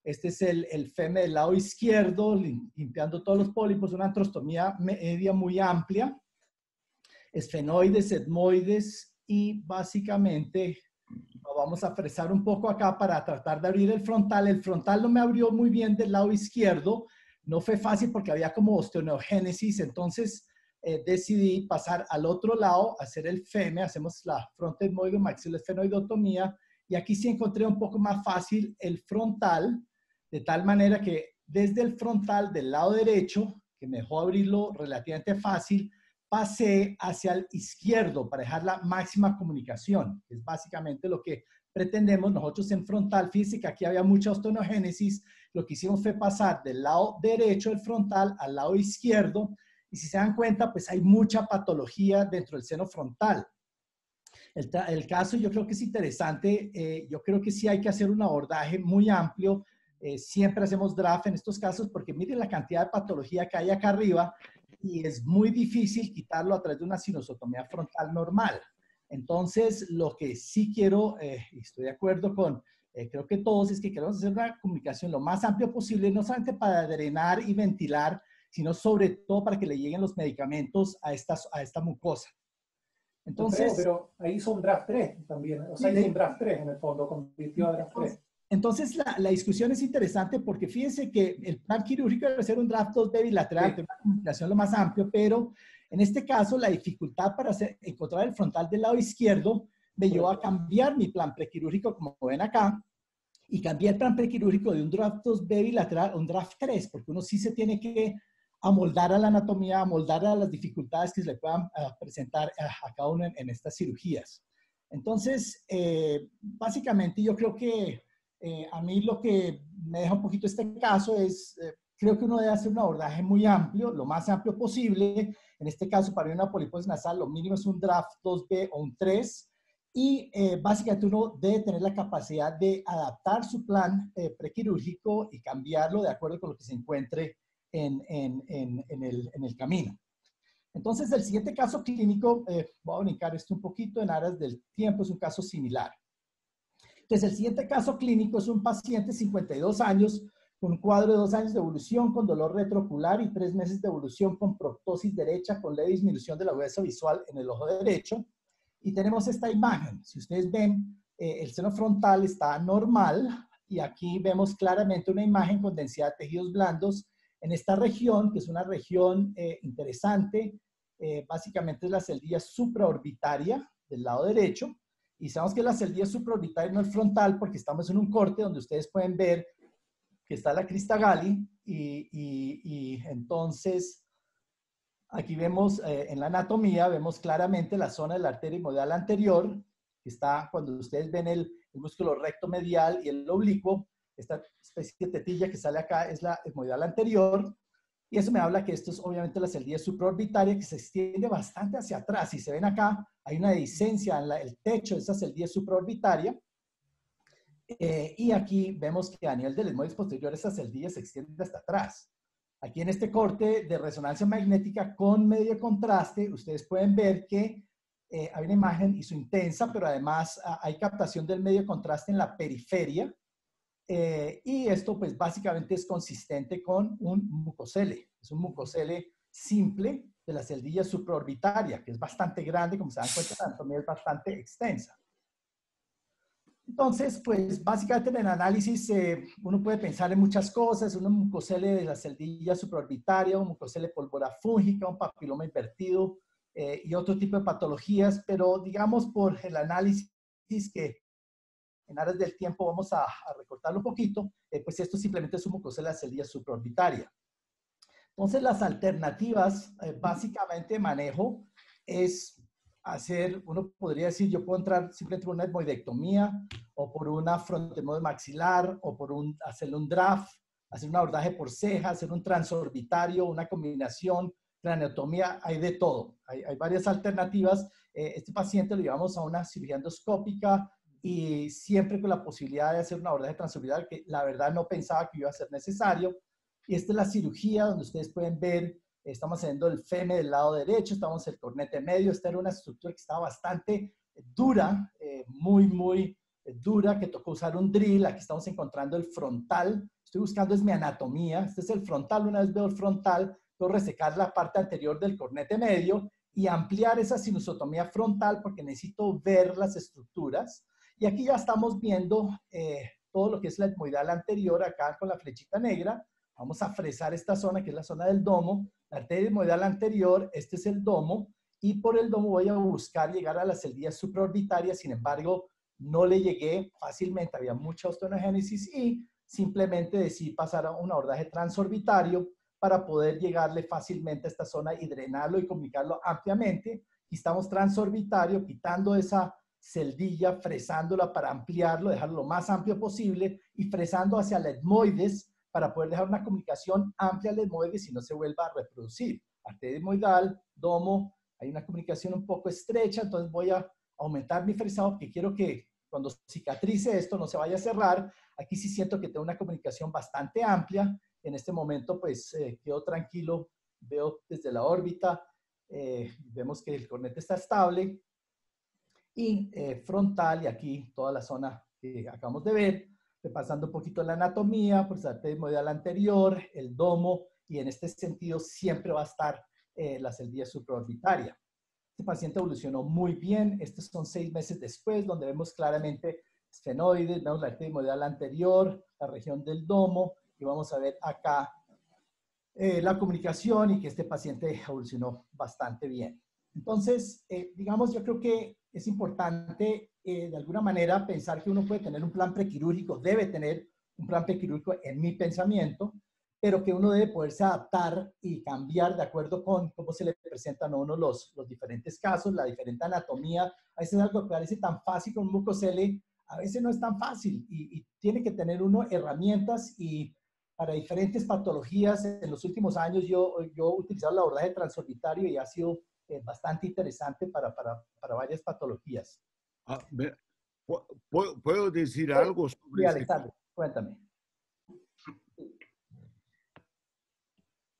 Este es el FEME del lado izquierdo, limpiando todos los pólipos, una antrostomía media muy amplia, esfenoides, etmoides, y básicamente lo vamos a fresar un poco acá para tratar de abrir el frontal. El frontal no me abrió muy bien del lado izquierdo, no fue fácil porque había como osteonogénesis, entonces decidí pasar al otro lado, hacer el FEME, hacemos la frontoetmoido-maxiloesfenoidotomía, y aquí sí encontré un poco más fácil el frontal, de tal manera que desde el frontal del lado derecho, que me dejó abrirlo relativamente fácil, pasé hacia el izquierdo para dejar la máxima comunicación. Es básicamente lo que pretendemos nosotros en frontal. Fíjense que aquí había mucha osteonogénesis. Lo que hicimos fue pasar del lado derecho del frontal al lado izquierdo. Y si se dan cuenta, pues hay mucha patología dentro del seno frontal. El caso yo creo que es interesante. Yo creo que sí hay que hacer un abordaje muy amplio. Siempre hacemos draft en estos casos porque miren la cantidad de patología que hay acá arriba y es muy difícil quitarlo a través de una sinusotomía frontal normal. Entonces, lo que sí quiero, y estoy de acuerdo con, creo que todos, es que queremos hacer una comunicación lo más amplia posible, no solamente para drenar y ventilar, sino sobre todo para que le lleguen los medicamentos a esta mucosa. Entonces, pero ahí hizo un draft 3 también, o sea, hizo un draft 3 en el fondo, convirtió a draft 3. Entonces, la discusión es interesante porque fíjense que el plan quirúrgico debe ser un draft 2B bilateral, sí, una comunicación lo más amplio, pero en este caso la dificultad para encontrar el frontal del lado izquierdo me llevó a cambiar mi plan prequirúrgico, como ven acá, y cambié el plan prequirúrgico de un draft 2B bilateral a un draft 3, porque uno sí se tiene que amoldar a la anatomía, amoldar a las dificultades que se le puedan presentar a cada uno en estas cirugías. Entonces, básicamente yo creo que a mí lo que me deja un poquito este caso es, creo que uno debe hacer un abordaje muy amplio, lo más amplio posible. En este caso, para una poliposis nasal, lo mínimo es un draft 2B o un 3. Y básicamente uno debe tener la capacidad de adaptar su plan prequirúrgico y cambiarlo de acuerdo con lo que se encuentre en el camino. Entonces, el siguiente caso clínico, voy a brincar esto un poquito en aras del tiempo, es un caso similar. Entonces, el siguiente caso clínico es un paciente de 52 años con un cuadro de 2 años de evolución, con dolor retroocular y 3 meses de evolución con proptosis derecha, con leve disminución de la agudeza visual en el ojo derecho. Y tenemos esta imagen. Si ustedes ven, el seno frontal está normal y aquí vemos claramente una imagen con densidad de tejidos blandos en esta región, que es una región interesante. Básicamente es la celdilla supraorbitaria del lado derecho. Y sabemos que la celdilla supraorbitaria no es frontal porque estamos en un corte donde ustedes pueden ver que está la crista Galli y entonces aquí vemos en la anatomía, vemos claramente la zona de la arteria hemodial anterior, que está cuando ustedes ven el músculo recto medial y el oblicuo, esta especie de tetilla que sale acá es la hemodial anterior. Y eso me habla que esto es obviamente la celdilla supraorbitaria que se extiende bastante hacia atrás. Si se ven acá, hay una dehiscencia en el techo de esa celdilla supraorbitaria. Y aquí vemos que a nivel del etmoides posterior esa celdilla se extiende hasta atrás. Aquí en este corte de resonancia magnética con medio contraste, ustedes pueden ver que hay una imagen isointensa, pero además hay captación del medio contraste en la periferia. Y esto pues básicamente es consistente con un mucocele. Es un mucocele simple de la celdilla supraorbitaria, que es bastante grande, como se dan cuenta, la anatomía es bastante extensa. Entonces, pues básicamente en el análisis uno puede pensar en muchas cosas, un mucocele de la celdilla supraorbitaria, un mucocele pólvora fúngica, un papiloma invertido y otro tipo de patologías, pero digamos por el análisis que en aras del tiempo vamos a recortarlo un poquito, pues esto simplemente es un mucocele de la celdilla supraorbitaria. Entonces las alternativas básicamente de manejo es hacer, uno podría decir, yo puedo entrar simplemente por una etmoidectomía o por una frontemode maxilar o por hacerle un draft, hacer un abordaje por ceja, hacer un transorbitario, una combinación, craneotomía, hay de todo. Hay varias alternativas. Este paciente lo llevamos a una cirugía endoscópica y siempre con la posibilidad de hacer un abordaje transorbitario que la verdad no pensaba que iba a ser necesario. Y esta es la cirugía donde ustedes pueden ver. Estamos haciendo el feme del lado derecho, estamos en el cornete medio. Esta era una estructura que estaba bastante dura, muy dura, que tocó usar un drill. Aquí estamos encontrando el frontal. Estoy buscando es mi anatomía. Este es el frontal. Una vez veo el frontal, puedo resecar la parte anterior del cornete medio y ampliar esa sinusotomía frontal porque necesito ver las estructuras. Y aquí ya estamos viendo todo lo que es la etmoidal anterior acá con la flechita negra. Vamos a fresar esta zona que es la zona del domo. La arteria etmoidal anterior, este es el domo, y por el domo voy a buscar llegar a la celdilla supraorbitaria. Sin embargo, no le llegué fácilmente, había mucha osteogénesis y simplemente decidí pasar a un abordaje transorbitario para poder llegarle fácilmente a esta zona y drenarlo y comunicarlo ampliamente. Y estamos transorbitario, quitando esa celdilla, fresándola para ampliarlo, dejarlo lo más amplio posible y fresando hacia la etmoides, para poder dejar una comunicación amplia al etmoides y no se vuelva a reproducir. Arteria etmoidal, domo, hay una comunicación un poco estrecha, entonces voy a aumentar mi fresado porque quiero que cuando cicatrice esto no se vaya a cerrar. Aquí sí siento que tengo una comunicación bastante amplia. En este momento pues quedo tranquilo, veo desde la órbita, vemos que el cornete está estable y frontal, y aquí toda la zona que acabamos de ver. Pasando un poquito la anatomía, pues la arteria etmoidal anterior, el domo, y en este sentido siempre va a estar la celdilla supraorbitaria. Este paciente evolucionó muy bien. Estos son 6 meses después, donde vemos claramente esfenoides, vemos la arteria etmoidal anterior, la región del domo, y vamos a ver acá la comunicación y que este paciente evolucionó bastante bien. Entonces, digamos, yo creo que es importante de alguna manera pensar que uno puede tener un plan prequirúrgico, debe tener un plan prequirúrgico en mi pensamiento, pero que uno debe poderse adaptar y cambiar de acuerdo con cómo se le presentan a uno los diferentes casos, la diferente anatomía. A veces algo que parece tan fácil con un mucocele, a veces no es tan fácil y tiene que tener uno herramientas y para diferentes patologías. En los últimos años yo he utilizado el abordaje transorbitario y ha sido bastante interesante para varias patologías. ¿Puedo decir algo sobre sí, Alexandre, cuéntame.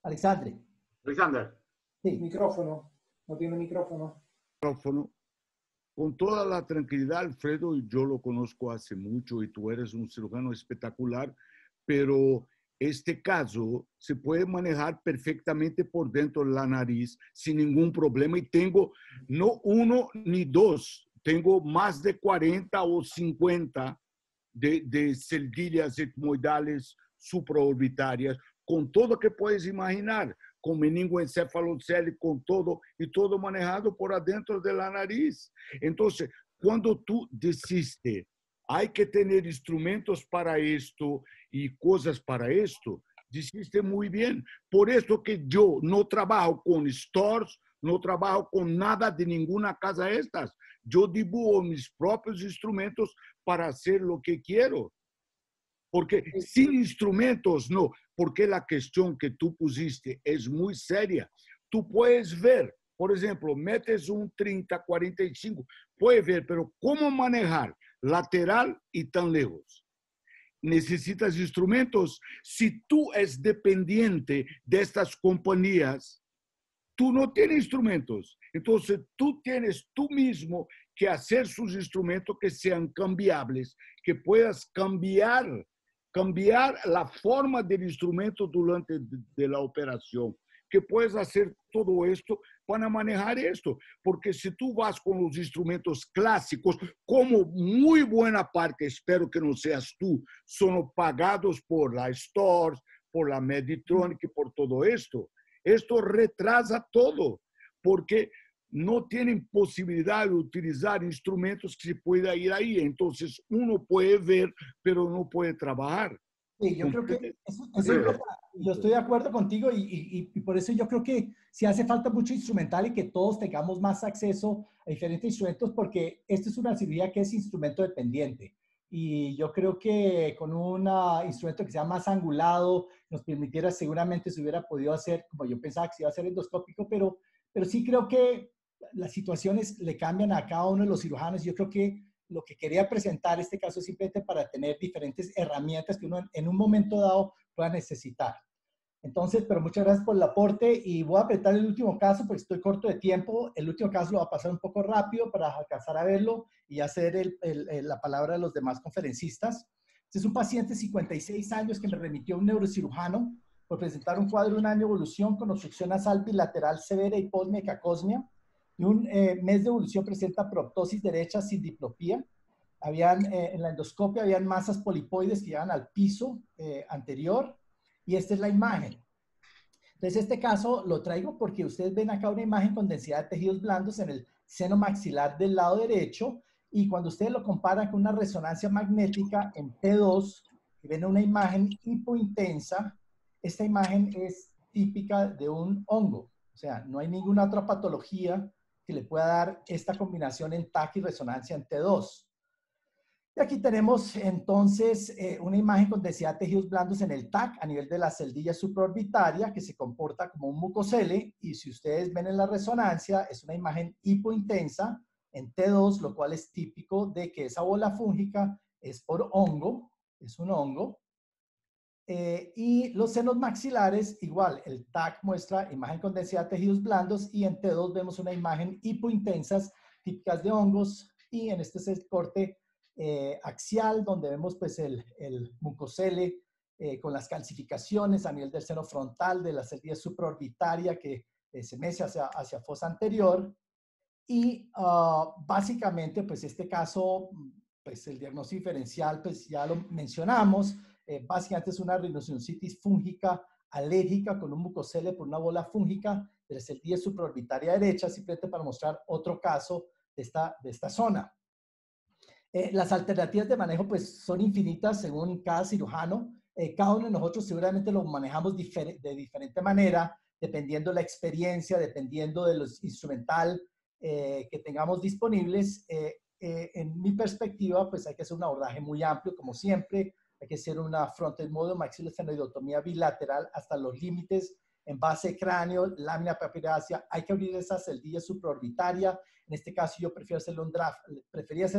Alexandre. Alexander. Sí. Micrófono. No tiene micrófono. Micrófono. Con toda la tranquilidad, Alfredo, yo lo conozco hace mucho y tú eres un cirujano espectacular, pero este caso se puede manejar perfectamente por dentro de la nariz sin ningún problema y tengo no 1 ni 2, tengo más de 40 o 50 de celdillas etmoidales supraorbitarias con todo lo que puedes imaginar, con meningoencefalocele, con todo y todo manejado por adentro de la nariz. Entonces, cuando tú deciste, hay que tener instrumentos para esto y cosas para esto, dijiste muy bien. Por eso que yo no trabajo con stores, no trabajo con nada de ninguna casa estas. Yo dibujo mis propios instrumentos para hacer lo que quiero. Porque sin instrumentos, no. porque la cuestión que tú pusiste es muy seria. Tú puedes ver, por ejemplo, metes un 30-45, puedes ver, pero ¿cómo manejar lateral y tan lejos? Necesitas instrumentos. Si tú es dependiente de estas compañías, tú no tienes instrumentos. Entonces, tú tienes tú mismo que hacer sus instrumentos que sean cambiables, que puedas cambiar la forma del instrumento durante de la operación, que puedes hacer todo esto para manejar esto. Porque si tú vas con los instrumentos clásicos, como muy buena parte, espero que no seas tú, son pagados por la Stores, por la Meditronic y por todo esto. Esto retrasa todo, porque no tienen posibilidad de utilizar instrumentos que se pueda ir ahí. Entonces, uno puede ver, pero no puede trabajar. Sí, yo creo que eso importa. Yo estoy de acuerdo contigo y por eso yo creo que sí hace falta mucho instrumental y que todos tengamos más acceso a diferentes instrumentos, porque esto es una cirugía que es instrumento dependiente. Y yo creo que con un instrumento que sea más angulado, nos permitiera, seguramente se hubiera podido hacer, como yo pensaba que se iba a hacer endoscópico, pero sí creo que las situaciones le cambian a cada uno de los cirujanos. Yo creo que lo que quería presentar este caso es simplemente para tener diferentes herramientas que uno en un momento dado pueda necesitar. Entonces, pero muchas gracias por el aporte y voy a apretar el último caso porque estoy corto de tiempo. El último caso lo voy a pasar un poco rápido para alcanzar a verlo y hacer la palabra de los demás conferencistas. Este es un paciente de 56 años que me remitió a un neurocirujano por presentar un cuadro de un año de evolución con obstrucción nasal bilateral severa, hiposmia y cacosmia. Y un mes de evolución presenta proptosis derecha sin diplopía. En la endoscopia habían masas polipoides que llegan al piso anterior. Y esta es la imagen. Entonces, este caso lo traigo porque ustedes ven acá una imagen con densidad de tejidos blandos en el seno maxilar del lado derecho. Y cuando ustedes lo comparan con una resonancia magnética en T2, y ven una imagen hipointensa, esta imagen es típica de un hongo. O sea, no hay ninguna otra patología que le pueda dar esta combinación en TAC y resonancia en T2. Y aquí tenemos entonces una imagen con densidad de tejidos blandos en el TAC a nivel de la celdilla supraorbitaria que se comporta como un mucocele, y si ustedes ven en la resonancia es una imagen hipointensa en T2, lo cual es típico de que esa bola fúngica es por hongo, es un hongo. Y los senos maxilares, igual, el TAC muestra imagen con densidad de tejidos blandos y en T2 vemos una imagen hipointensas típicas de hongos, y en este es el corte axial donde vemos pues el mucocele con las calcificaciones a nivel del seno frontal de la celdilla supraorbitaria que se mece hacia fosa anterior. Y básicamente pues este caso, pues el diagnóstico diferencial pues ya lo mencionamos. Básicamente es una rhinosinusitis fúngica alérgica con un mucocele por una bola fúngica de la celdilla supraorbitaria derecha, simplemente para mostrar otro caso de esta zona. Las alternativas de manejo pues son infinitas según cada cirujano. Cada uno de nosotros seguramente lo manejamos de diferente manera, dependiendo de la experiencia, dependiendo de los instrumental que tengamos disponibles. En mi perspectiva, pues hay que hacer un abordaje muy amplio, como siempre. Hay que hacer una frontal modo maxilosfenoidotomía bilateral hasta los límites en base cráneo, lámina papirácea. Hay que abrir esa celdilla supraorbitaria. En este caso yo prefería hacerle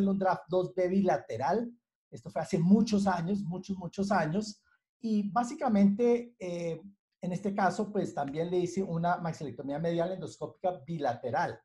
un draft 2B bilateral. Esto fue hace muchos años, muchos años. Y básicamente, en este caso, pues también le hice una maxilectomía medial endoscópica bilateral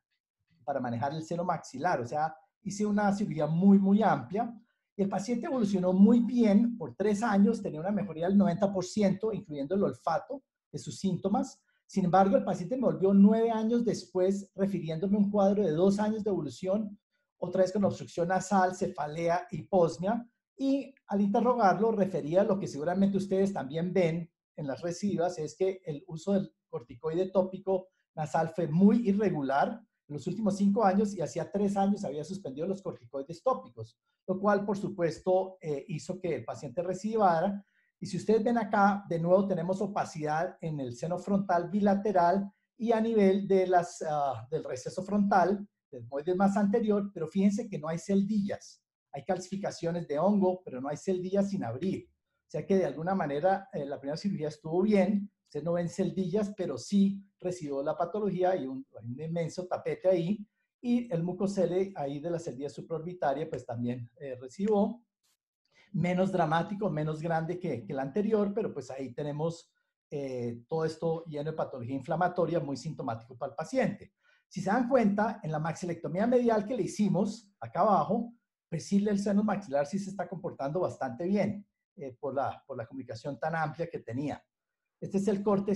para manejar el seno maxilar. O sea, hice una cirugía muy amplia. Y el paciente evolucionó muy bien por 3 años, tenía una mejoría del 90%, incluyendo el olfato de sus síntomas. Sin embargo, el paciente me volvió 9 años después, refiriéndome a un cuadro de 2 años de evolución, otra vez con obstrucción nasal, cefalea, hiposmia, y al interrogarlo refería a lo que seguramente ustedes también ven en las recidivas, es que el uso del corticoide tópico nasal fue muy irregular en los últimos 5 años, y hacía 3 años había suspendido los corticoides tópicos, lo cual, por supuesto, hizo que el paciente recidivara. Y si ustedes ven acá, de nuevo tenemos opacidad en el seno frontal bilateral y a nivel de del receso frontal, del moides más anterior, pero fíjense que no hay celdillas. Hay calcificaciones de hongo, pero no hay celdillas sin abrir. O sea que de alguna manera la primera cirugía estuvo bien, usted no ven celdillas, pero sí recibió la patología y un inmenso tapete ahí, y el mucocele ahí de la celdilla supraorbitaria pues también recibió, menos dramático, menos grande que el anterior, pero pues ahí tenemos todo esto lleno de patología inflamatoria muy sintomático para el paciente. Si se dan cuenta, en la maxilectomía medial que le hicimos acá abajo, pues sí el seno maxilar sí se está comportando bastante bien por la comunicación tan amplia que tenía. Este es el corte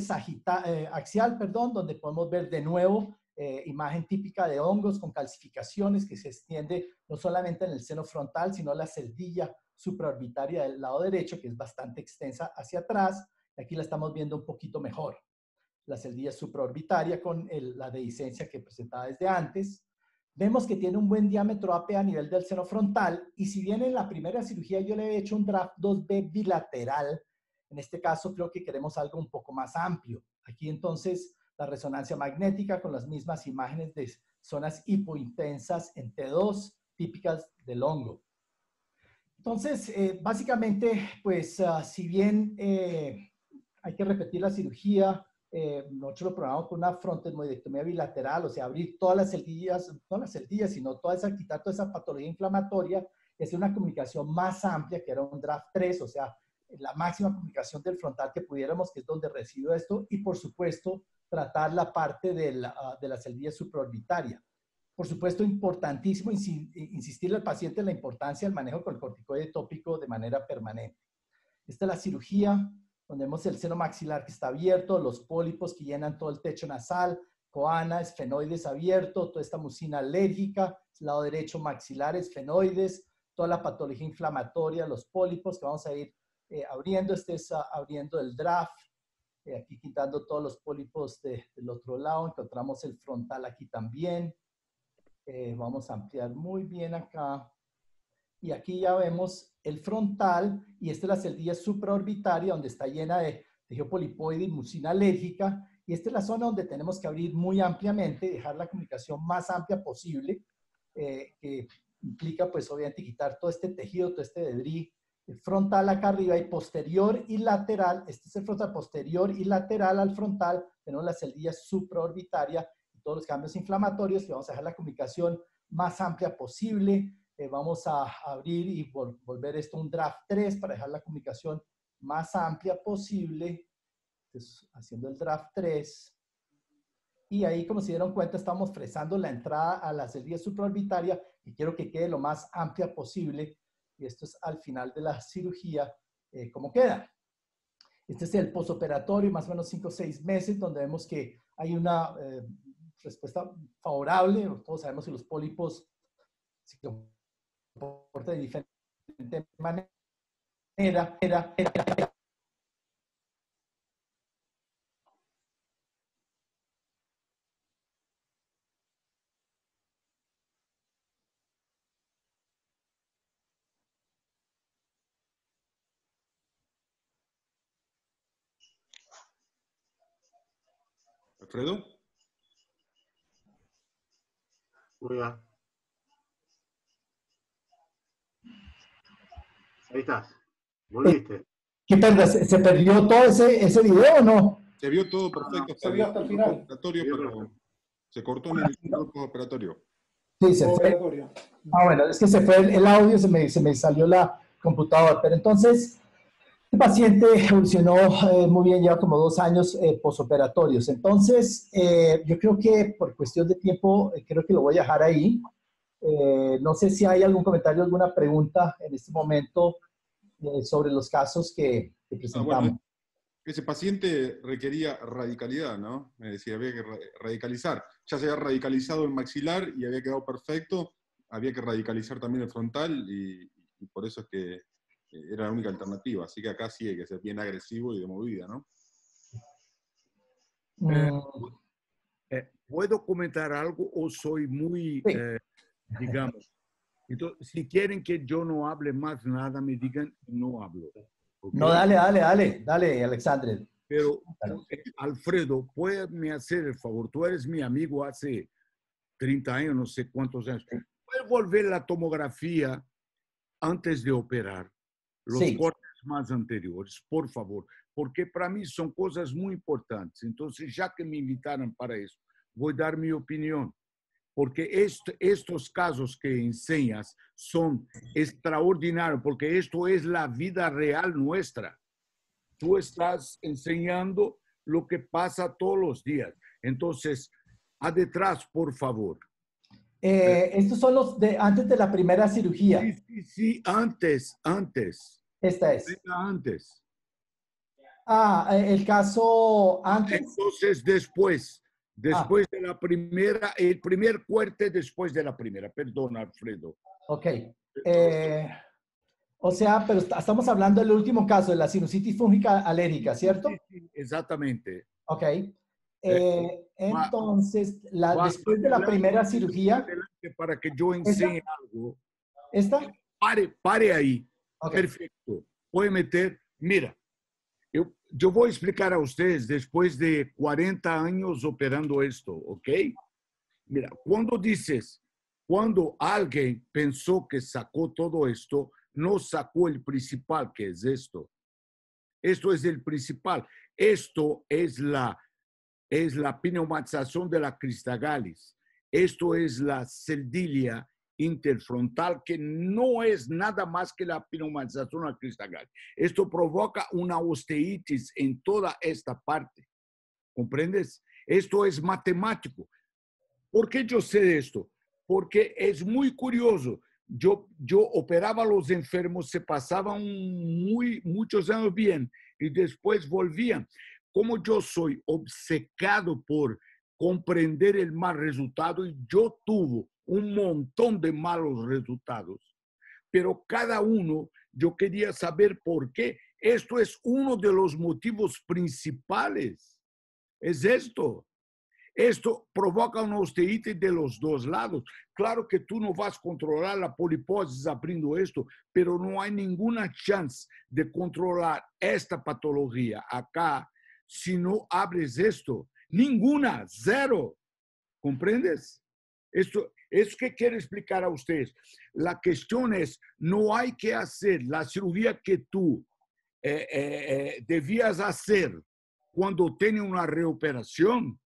axial, perdón, donde podemos ver de nuevo imagen típica de hongos con calcificaciones que se extiende no solamente en el seno frontal, sino la celdilla supraorbitaria del lado derecho, que es bastante extensa hacia atrás. Aquí la estamos viendo un poquito mejor. La celdilla supraorbitaria con la dehiscencia que presentaba desde antes. Vemos que tiene un buen diámetro AP a nivel del seno frontal, y si bien en la primera cirugía yo le he hecho un draft 2B bilateral, en este caso creo que queremos algo un poco más amplio. Aquí entonces la resonancia magnética con las mismas imágenes de zonas hipointensas en T2 típicas del hongo. Entonces, básicamente, pues si bien hay que repetir la cirugía, nosotros lo programamos con una frontoesmoidectomía bilateral, o sea, abrir todas las celdillas, no las celdillas, sino quitar toda esa patología inflamatoria, es una comunicación más amplia, que era un draft 3, o sea, la máxima comunicación del frontal que pudiéramos, que es donde recibo esto, y por supuesto, tratar la parte de la celdilla supraorbitaria. Por supuesto, importantísimo insistirle al paciente en la importancia del manejo con el corticoide tópico de manera permanente. Esta es la cirugía, donde vemos el seno maxilar que está abierto, los pólipos que llenan todo el techo nasal, coana, esfenoides abierto, toda esta mucina alérgica, lado derecho maxilar, esfenoides, toda la patología inflamatoria, los pólipos que vamos a ir abriendo. Este es abriendo el draft, aquí quitando todos los pólipos del otro lado, encontramos el frontal aquí también. Vamos a ampliar muy bien acá. Y aquí ya vemos el frontal, y esta es la celdilla supraorbitaria donde está llena de tejido polipoide y mucina alérgica. Y esta es la zona donde tenemos que abrir muy ampliamente, dejar la comunicación más amplia posible, que implica pues obviamente quitar todo este tejido, todo este debris frontal acá arriba, y posterior y lateral. Este es el frontal posterior y lateral al frontal. Tenemos la celdilla supraorbitaria, todos los cambios inflamatorios, que vamos a dejar la comunicación más amplia posible. Vamos a abrir y volver esto un draft 3 para dejar la comunicación más amplia posible. Entonces, haciendo el draft 3. Y ahí, como se dieron cuenta, estamos fresando la entrada a la celdilla supraorbitaria, y quiero que quede lo más amplia posible. Y esto es al final de la cirugía, cómo queda. Este es el posoperatorio, más o menos 5 o 6 meses, donde vemos que hay una respuesta favorable. Todos sabemos que los pólipos se comportan de diferente manera. ¿Alfredo? Hola. Ahí estás. Volviste. ¿Qué perdón? ¿Se perdió todo ese video o no? Se vio todo perfecto. Se vio hasta el final. Pero se cortó en el operatorio. Sí, se fue. Bueno, es que se fue el audio, se me salió la computadora. Pero entonces, el paciente evolucionó muy bien, lleva como 2 años posoperatorios. Entonces, yo creo que por cuestión de tiempo, creo que lo voy a dejar ahí. No sé si hay algún comentario, alguna pregunta en este momento sobre los casos que presentamos. Bueno, ese paciente requería radicalidad, ¿no? Me decía, había que radicalizar. Ya se había radicalizado el maxilar y había quedado perfecto. Había que radicalizar también el frontal, y por eso es que era la única alternativa. Así que acá sí hay que ser bien agresivo y de movida, ¿no? ¿Puedo comentar algo o soy muy, Sí. digamos? Entonces, si quieren que yo no hable más nada, me digan, no hablo. ¿Okay? No, dale, Alexandre. Pero, Alfredo, ¿puedes hacer el favor? Tú eres mi amigo hace 30 años, no sé cuántos años. ¿Puedes volver la tomografía antes de operar? Los Sí. cortes más anteriores, por favor, porque para mí son cosas muy importantes. Entonces, ya que me invitaron para eso, voy a dar mi opinión, porque estos casos que enseñas son extraordinarios, porque esto es la vida real nuestra. Tú estás enseñando lo que pasa todos los días. Entonces, atrás, por favor. Estos son los de antes de la primera cirugía. Sí, antes. Esta es. Venga, antes. El caso antes. Entonces, después de la primera, el primer corte después de la primera. Perdón, Alfredo. Ok. O sea, pero estamos hablando del último caso, de la sinusitis fúngica alérgica, ¿cierto? Sí, exactamente. Ok. Entonces, después de la primera cirugía... Para que yo enseñe algo. ¿Esta? Pare ahí. Okay. Perfecto. Voy a meter, mira, yo voy a explicar a ustedes después de 40 años operando esto, ¿ok? Mira, cuando alguien pensó que sacó todo esto, no sacó el principal, que es esto. Esto es el principal. Esto es la pneumatización de la cristagalis. Esto es la celdilia interfrontal, que no es nada más que la pneumatización de la cristagalis. Esto provoca una osteitis en toda esta parte. ¿Comprendes? Esto es matemático. ¿Por qué yo sé de esto? Porque es muy curioso. Yo operaba a los enfermos, se pasaban muchos años bien y después volvían. Como yo soy obcecado por comprender el mal resultado, y yo tuve un montón de malos resultados, pero cada uno yo quería saber por qué. Esto es uno de los motivos principales. Es esto. Esto provoca una osteitis de los dos lados. Claro que tú no vas a controlar la poliposis abriendo esto, pero no hay ninguna chance de controlar esta patología acá si no abres esto. Ninguna, cero. ¿Comprendes? Esto es que quiero explicar a ustedes. La cuestión es, no hay que hacer la cirugía que tú debías hacer cuando tienes una reoperación.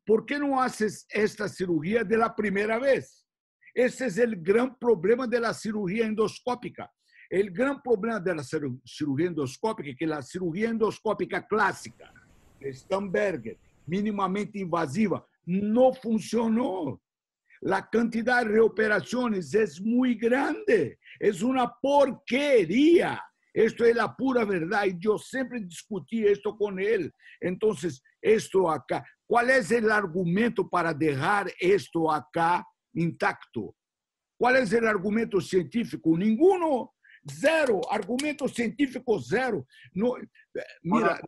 ¿Por qué no haces esta cirugía de la primera vez? Ese es el gran problema de la cirugía endoscópica. El gran problema de la cirugía endoscópica es que la cirugía endoscópica clásica, de Stamberger, mínimamente invasiva, no funcionó. La cantidad de reoperaciones es muy grande. Es una porquería. Esto es la pura verdad y yo siempre discutí esto con él. Entonces, esto acá, ¿cuál es el argumento para dejar esto acá intacto? ¿Cuál es el argumento científico? Ninguno. Cero. Argumento científico cero. No, mira,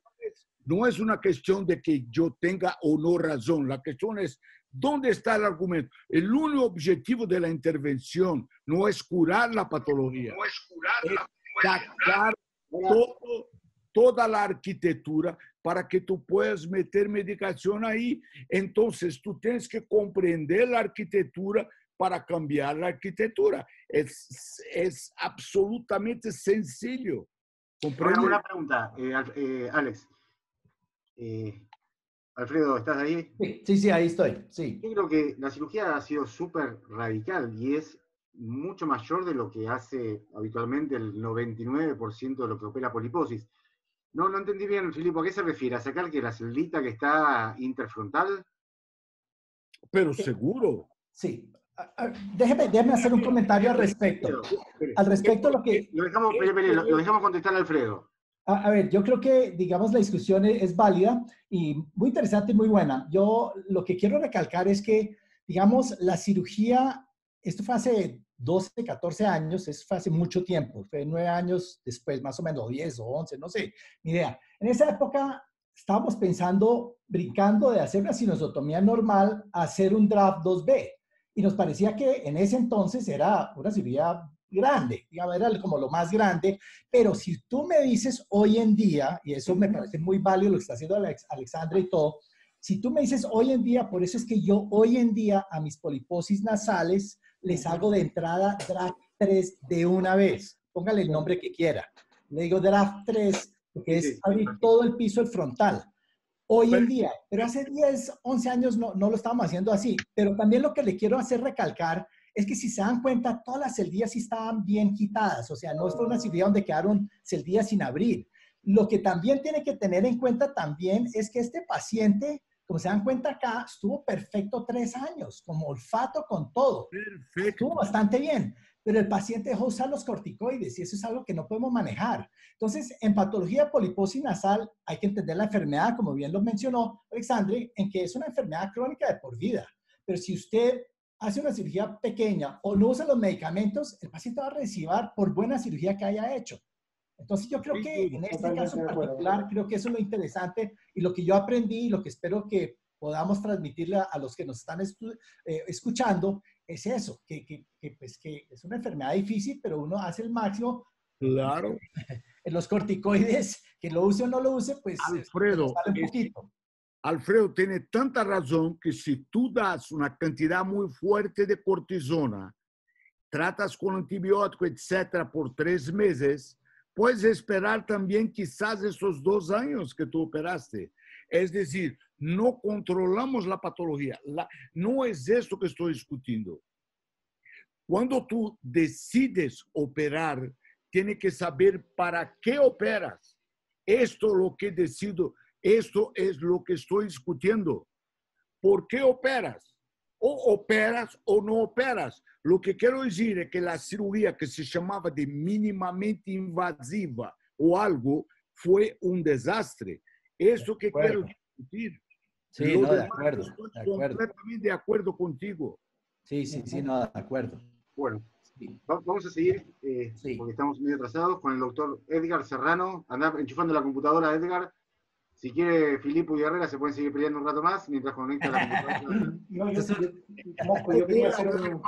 no es una cuestión de que yo tenga o no razón. La cuestión es, ¿dónde está el argumento? El único objetivo de la intervención no es curar la patología. No es curarla. Sacar toda la arquitectura para que tú puedas meter medicación ahí. Entonces, tú tienes que comprender la arquitectura para cambiar la arquitectura. Es absolutamente sencillo. ¿Comprende? Una pregunta, Alex. Alfredo, ¿estás ahí? Sí, ahí estoy. Sí. Yo creo que la cirugía ha sido súper radical y es mucho mayor de lo que hace habitualmente el 99% de lo que opera poliposis. No entendí bien, Filipo, ¿a qué se refiere? ¿A sacar que la celdita que está interfrontal? Pero seguro. Sí. Déjeme hacer un comentario al respecto. Al respecto lo que... Lo dejamos contestar a Alfredo. A ver, yo creo que, digamos, la discusión es válida y muy interesante y muy buena. Yo lo que quiero recalcar es que, digamos, la cirugía, esto fue hace 12, 14 años, fue hace mucho tiempo, fue 9 años después, más o menos, 10 o 11, no sé, ni idea. En esa época estábamos brincando de hacer una sinusotomía normal a hacer un draft 2B. Y nos parecía que en ese entonces era una cirugía grande, digamos, era como lo más grande, pero si tú me dices hoy en día, y eso me parece muy válido lo que está haciendo Alexandra y todo, si tú me dices hoy en día, por eso es que yo hoy en día a mis poliposis nasales les hago de entrada DRAC 3 de una vez, póngale el nombre que quiera, Le digo draft 3, porque Sí, es sí. abrir todo el piso, el frontal. Hoy en día, pero hace 10, 11 años no lo estábamos haciendo así. Pero también lo que le quiero hacer recalcar es que si se dan cuenta, todas las celdillas sí estaban bien quitadas. O sea, no fue una cirugía donde quedaron celdillas sin abrir. Lo que también tiene que tener en cuenta también es que este paciente, como se dan cuenta acá, estuvo perfecto 3 años, como olfato con todo. Perfecto. Estuvo bastante bien, pero el paciente dejó usar los corticoides y eso es algo que no podemos manejar. Entonces, en patología de poliposis nasal hay que entender la enfermedad, como bien lo mencionó Alexandre, en que es una enfermedad crónica de por vida. Pero si usted hace una cirugía pequeña o no usa los medicamentos, el paciente va a recibir por buena cirugía que haya hecho. Entonces yo creo que en este caso en particular, creo que eso es lo interesante y lo que yo aprendí y lo que espero que podamos transmitirle a los que nos están escuchando es eso, que es una enfermedad difícil, pero uno hace el máximo. Claro. En los corticoides, que lo use o no lo use, pues Alfredo, sale un poquito. Alfredo tiene tanta razón que si tú das una cantidad muy fuerte de cortisona, tratas con antibiótico, etcétera, por 3 meses, puedes esperar también quizás esos 2 años que tú operaste. Es decir, no controlamos la patología. No es esto que estoy discutiendo. Cuando tú decides operar, tienes que saber para qué operas. Esto es lo que decido, esto es lo que estoy discutiendo. ¿Por qué operas? O operas o no operas. Lo que quiero decir es que la cirugía que se llamaba de mínimamente invasiva o algo fue un desastre. Eso que quiero discutir. Sí, no, de acuerdo. Estoy completamente de acuerdo contigo. Sí, no, de acuerdo. Bueno, vamos a seguir, porque estamos medio atrasados, con el doctor Edgar Serrano. Anda enchufando la computadora, Edgar. Si quiere, Filipo y Herrera se pueden seguir peleando un rato más mientras conecta la computadora. No, yo quería hacer un...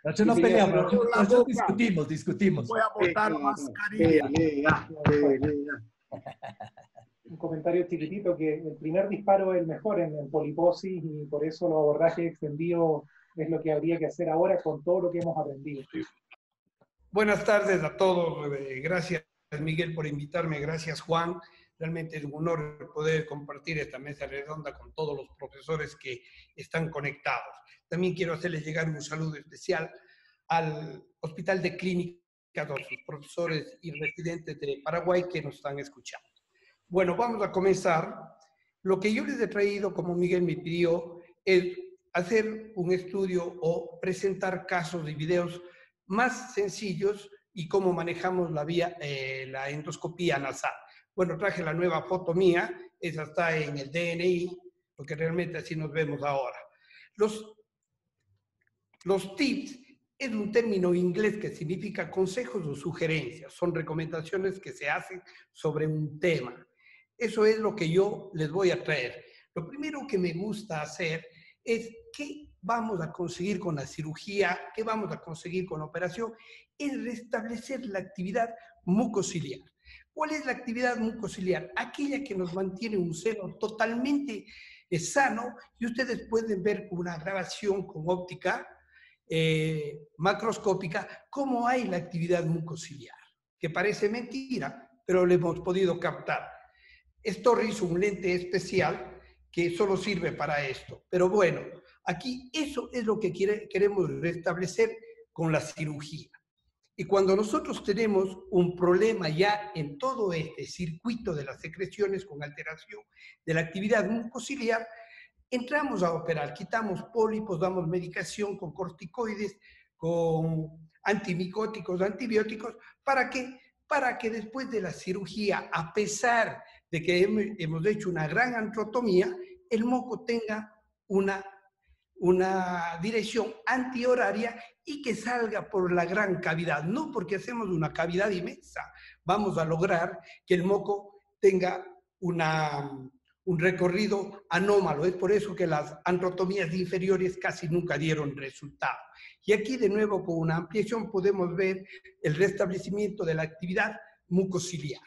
Nosotros no peleamos, nosotros discutimos. Voy a botar mascarilla. Pelea. Un comentario chiquitito, que el primer disparo es el mejor en poliposis y por eso los abordajes extendidos es lo que habría que hacer ahora con todo lo que hemos aprendido. Buenas tardes a todos. Gracias, Miguel, por invitarme. Gracias, Juan. Realmente es un honor poder compartir esta mesa redonda con todos los profesores que están conectados. También quiero hacerles llegar un saludo especial al Hospital de Clínica, a los profesores y residentes de Paraguay que nos están escuchando. Bueno, vamos a comenzar. Lo que yo les he traído, como Miguel me pidió, es hacer un estudio o presentar casos y videos más sencillos y cómo manejamos la endoscopía nasal. Bueno, traje la nueva foto mía, esa está en el DNI, porque realmente así nos vemos ahora. Los tips es un término inglés que significa consejos o sugerencias, son recomendaciones que se hacen sobre un tema. Eso es lo que yo les voy a traer. Lo primero que me gusta hacer es qué vamos a conseguir con la cirugía, qué vamos a conseguir con la operación, es restablecer la actividad mucociliar. ¿Cuál es la actividad mucociliar? Aquella que nos mantiene un seno totalmente sano, y ustedes pueden ver con una grabación con óptica macroscópica cómo hay la actividad mucociliar, que parece mentira, pero lo hemos podido captar. Storr hizo un lente especial que solo sirve para esto, pero bueno, aquí eso es lo que queremos restablecer con la cirugía. Y cuando nosotros tenemos un problema ya en todo este circuito de las secreciones con alteración de la actividad mucociliar, entramos a operar, quitamos pólipos, damos medicación con corticoides, con antimicóticos, antibióticos, ¿para qué? Para que después de la cirugía, a pesar de que hemos hecho una gran antrotomía, el moco tenga una dirección antihoraria y que salga por la gran cavidad. No porque hacemos una cavidad inmensa, vamos a lograr que el moco tenga un recorrido anómalo. Es por eso que las antrotomías inferiores casi nunca dieron resultado. Y aquí de nuevo con una ampliación podemos ver el restablecimiento de la actividad mucociliar.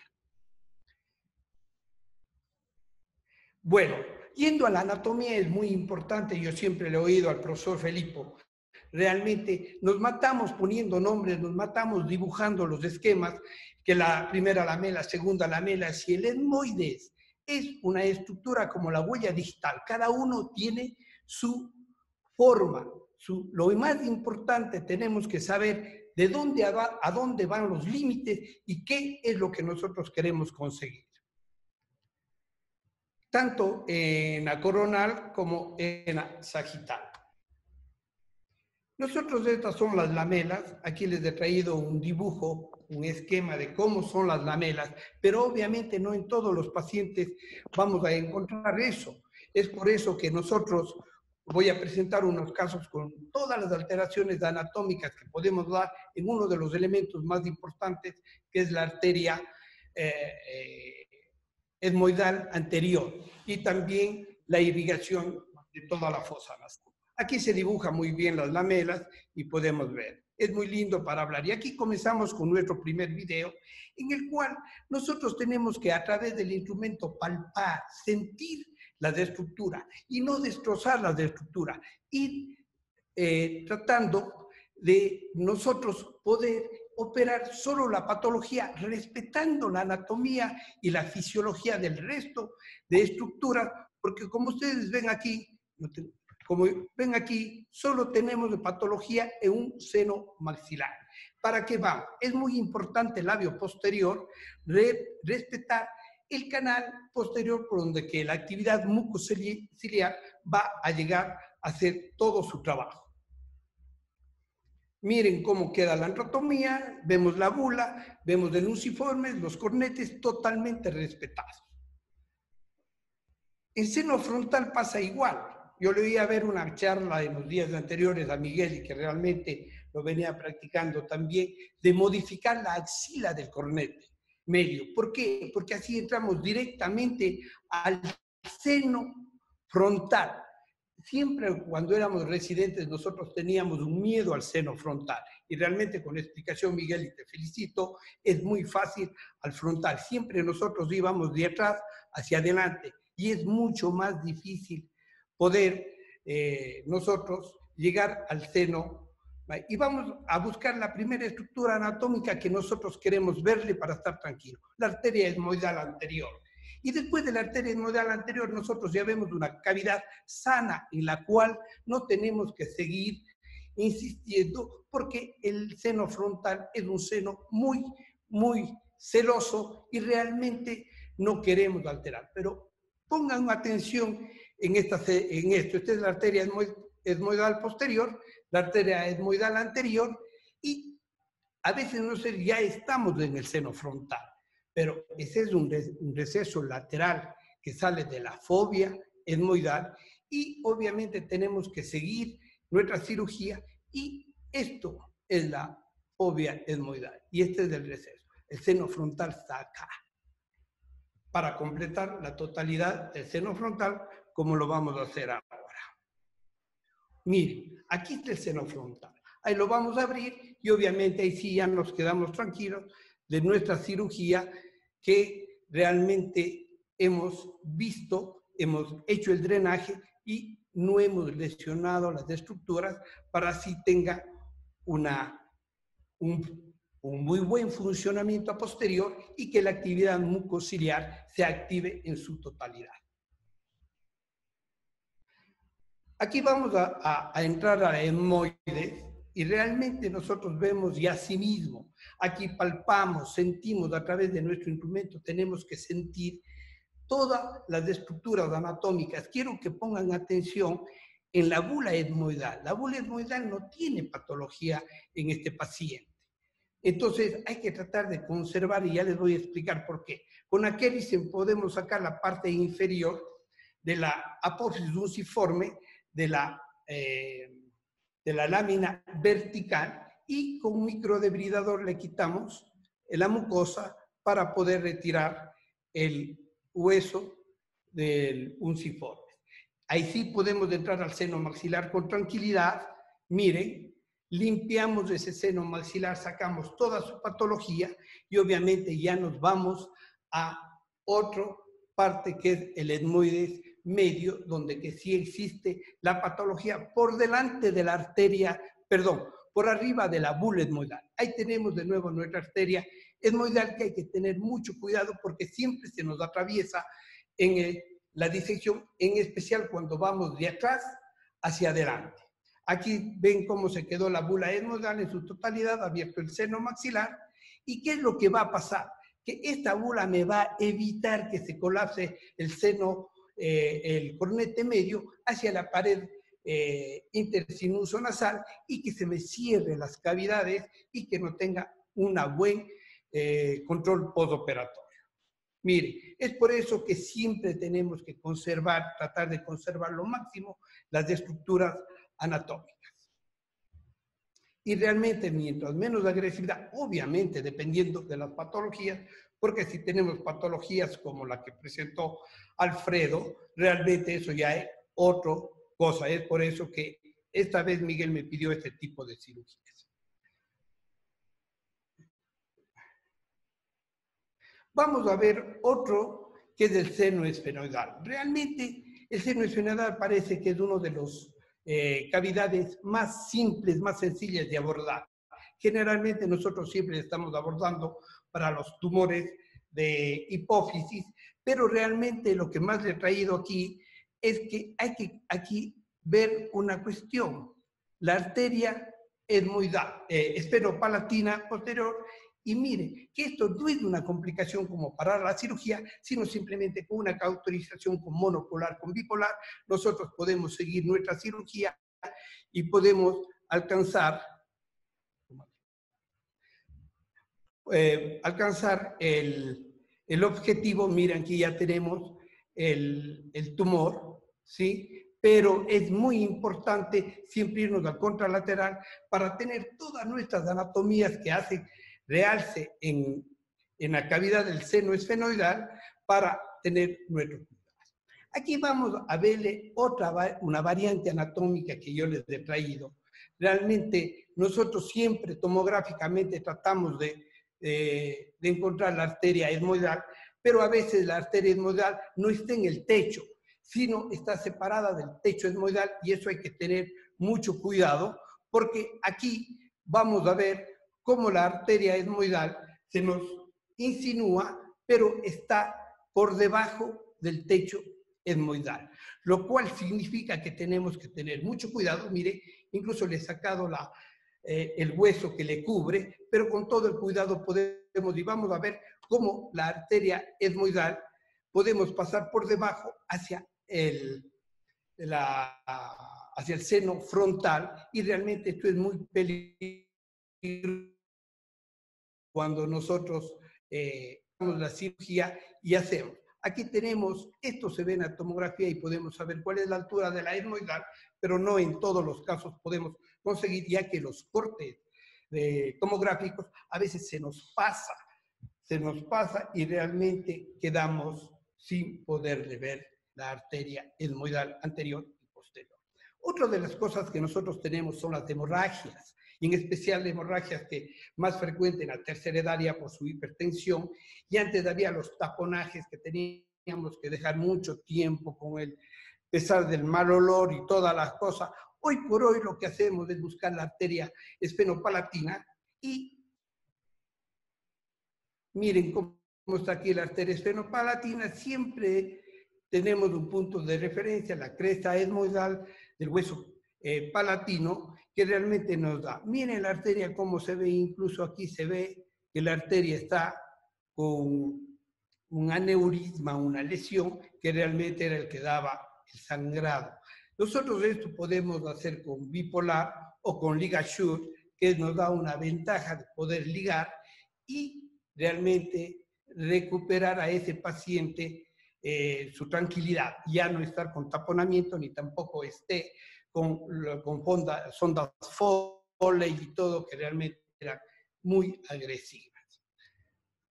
Bueno, yendo a la anatomía es muy importante, yo siempre le he oído al profesor Felipo, realmente nos matamos poniendo nombres, nos matamos dibujando los esquemas, que la primera lamela, segunda lamela, si el etmoides es una estructura como la huella digital, cada uno tiene su forma. Lo más importante, tenemos que saber de dónde a dónde van los límites y qué es lo que nosotros queremos conseguir. Tanto en la coronal como en la sagital. Nosotros, estas son las lamelas. Aquí les he traído un dibujo, un esquema de cómo son las lamelas, pero obviamente no en todos los pacientes vamos a encontrar eso. Es por eso que nosotros voy a presentar unos casos con todas las alteraciones anatómicas que podemos dar en uno de los elementos más importantes, que es la arteria etmoidal anterior y también la irrigación de toda la fosa nasal. Aquí se dibuja muy bien las lamelas y podemos ver. Es muy lindo para hablar. Y aquí comenzamos con nuestro primer video, en el cual nosotros tenemos que a través del instrumento palpar, sentir la estructura y no destrozar la estructura. Ir tratando de nosotros poder operar solo la patología respetando la anatomía y la fisiología del resto de estructuras, porque como ustedes ven aquí, solo tenemos de patología en un seno maxilar. ¿Para qué vamos? Es muy importante el labio posterior, respetar el canal posterior por donde que la actividad mucociliar va a llegar a hacer todo su trabajo. Miren cómo queda la anatomía, vemos la bula, vemos el nunciformes, los cornetes totalmente respetados. En seno frontal pasa igual. Yo le voy a ver una charla en los días anteriores a Miguel y que realmente lo venía practicando también, de modificar la axila del cornete medio. ¿Por qué? Porque así entramos directamente al seno frontal. Siempre cuando éramos residentes nosotros teníamos un miedo al seno frontal y realmente con explicación, Miguel, y te felicito, es muy fácil al frontal. Siempre nosotros íbamos de atrás hacia adelante y es mucho más difícil poder nosotros llegar al seno. Y vamos a buscar la primera estructura anatómica que nosotros queremos verle para estar tranquilos, la arteria etmoidal anterior. Y después de la arteria etmoidal anterior, nosotros ya vemos una cavidad sana en la cual no tenemos que seguir insistiendo porque el seno frontal es un seno muy, muy celoso y realmente no queremos alterar. Pero pongan atención en esto. Esta es la arteria etmoidal posterior, la arteria etmoidal anterior y a veces nosotros ya estamos en el seno frontal. Pero ese es un receso lateral que sale de la fobia etmoidal y obviamente tenemos que seguir nuestra cirugía y esto es la fobia etmoidal y este es el receso. El seno frontal está acá para completar la totalidad del seno frontal como lo vamos a hacer ahora. Miren, aquí está el seno frontal. Ahí lo vamos a abrir y obviamente ahí sí ya nos quedamos tranquilos de nuestra cirugía que realmente hemos visto, hemos hecho el drenaje y no hemos lesionado las estructuras para así tenga un muy buen funcionamiento posterior y que la actividad mucociliar se active en su totalidad. Aquí vamos a entrar a la etmoides y realmente nosotros vemos y asimismo, aquí palpamos, sentimos a través de nuestro instrumento, tenemos que sentir todas las estructuras anatómicas. Quiero que pongan atención en la bula etmoidal. La bula etmoidal no tiene patología en este paciente. Entonces hay que tratar de conservar y ya les voy a explicar por qué. Con Akerisen podemos sacar la parte inferior de la apófisis unciforme de la lámina vertical y con un microdebridador le quitamos la mucosa para poder retirar el hueso del unciforme. Ahí sí podemos entrar al seno maxilar con tranquilidad. Miren, limpiamos ese seno maxilar, sacamos toda su patología y obviamente ya nos vamos a otra parte que es el etmoides medio, donde que sí existe la patología por delante de la arteria, perdón, por arriba de la bula etmoidal. Ahí tenemos de nuevo nuestra arteria etmoidal que hay que tener mucho cuidado porque siempre se nos atraviesa en la disección, en especial cuando vamos de atrás hacia adelante. Aquí ven cómo se quedó la bula etmoidal en su totalidad, abierto el seno maxilar. ¿Y qué es lo que va a pasar? Que esta bula me va a evitar que se colapse el seno, el cornete medio, hacia la pared intersinuso nasal y que se me cierren las cavidades y que no tenga un buen control postoperatorio. Mire, es por eso que siempre tenemos que conservar, tratar de conservar lo máximo las estructuras anatómicas. Y realmente, mientras menos agresividad, obviamente dependiendo de las patologías, porque si tenemos patologías como la que presentó Alfredo, realmente eso ya es otra cosa. Es por eso que esta vez Miguel me pidió este tipo de cirugías. Vamos a ver otro que es el seno esfenoidal. Realmente el seno esfenoidal parece que es uno de los cavidades más simples, más sencillas de abordar. Generalmente nosotros siempre estamos abordando para los tumores de hipófisis, pero realmente lo que más le he traído aquí es que hay que aquí ver una cuestión. La arteria etmoidal, esferopalatina posterior. Y mire, que esto no es una complicación como para la cirugía, sino simplemente con una cauterización con monopolar, con bipolar, nosotros podemos seguir nuestra cirugía y podemos alcanzar el objetivo. Miren, aquí ya tenemos el tumor, ¿sí? Pero es muy importante siempre irnos al contralateral para tener todas nuestras anatomías que hacen realce en la cavidad del seno esfenoidal para tener nuestro cuidado. Aquí vamos a verle una variante anatómica que yo les he traído. Realmente nosotros siempre tomográficamente tratamos de encontrar la arteria etmoidal, pero a veces la arteria etmoidal no está en el techo, sino está separada del techo etmoidal y eso hay que tener mucho cuidado porque aquí vamos a ver cómo la arteria etmoidal se nos insinúa, pero está por debajo del techo etmoidal, lo cual significa que tenemos que tener mucho cuidado. Mire, incluso le he sacado el hueso que le cubre, pero con todo el cuidado podemos, y vamos a ver cómo la arteria etmoidal podemos pasar por debajo hacia el seno frontal, y realmente esto es muy peligroso cuando nosotros hacemos la cirugía y hacemos. Aquí tenemos, esto se ve en la tomografía y podemos saber cuál es la altura de la etmoidal, pero no en todos los casos podemos conseguir, ya que los cortes tomográficos a veces se nos pasa y realmente quedamos sin poderle ver la arteria etmoidal anterior y posterior. Otra de las cosas que nosotros tenemos son las hemorragias, y en especial hemorragias que más frecuentes en la tercera edad por su hipertensión, y antes había los taponajes que teníamos que dejar mucho tiempo con el pesar del mal olor y todas las cosas. Hoy por hoy lo que hacemos es buscar la arteria esfenopalatina y miren cómo está aquí la arteria esfenopalatina. Siempre tenemos un punto de referencia, la cresta etmoidal del hueso palatino, que realmente nos da. Miren la arteria cómo se ve, incluso aquí se ve que la arteria está con un aneurisma, una lesión, que realmente era el que daba el sangrado. Nosotros esto podemos hacer con bipolar o con LigaSure, que nos da una ventaja de poder ligar y realmente recuperar a ese paciente su tranquilidad, ya no estar con taponamiento ni tampoco esté con sondas Foley y todo, que realmente eran muy agresivas.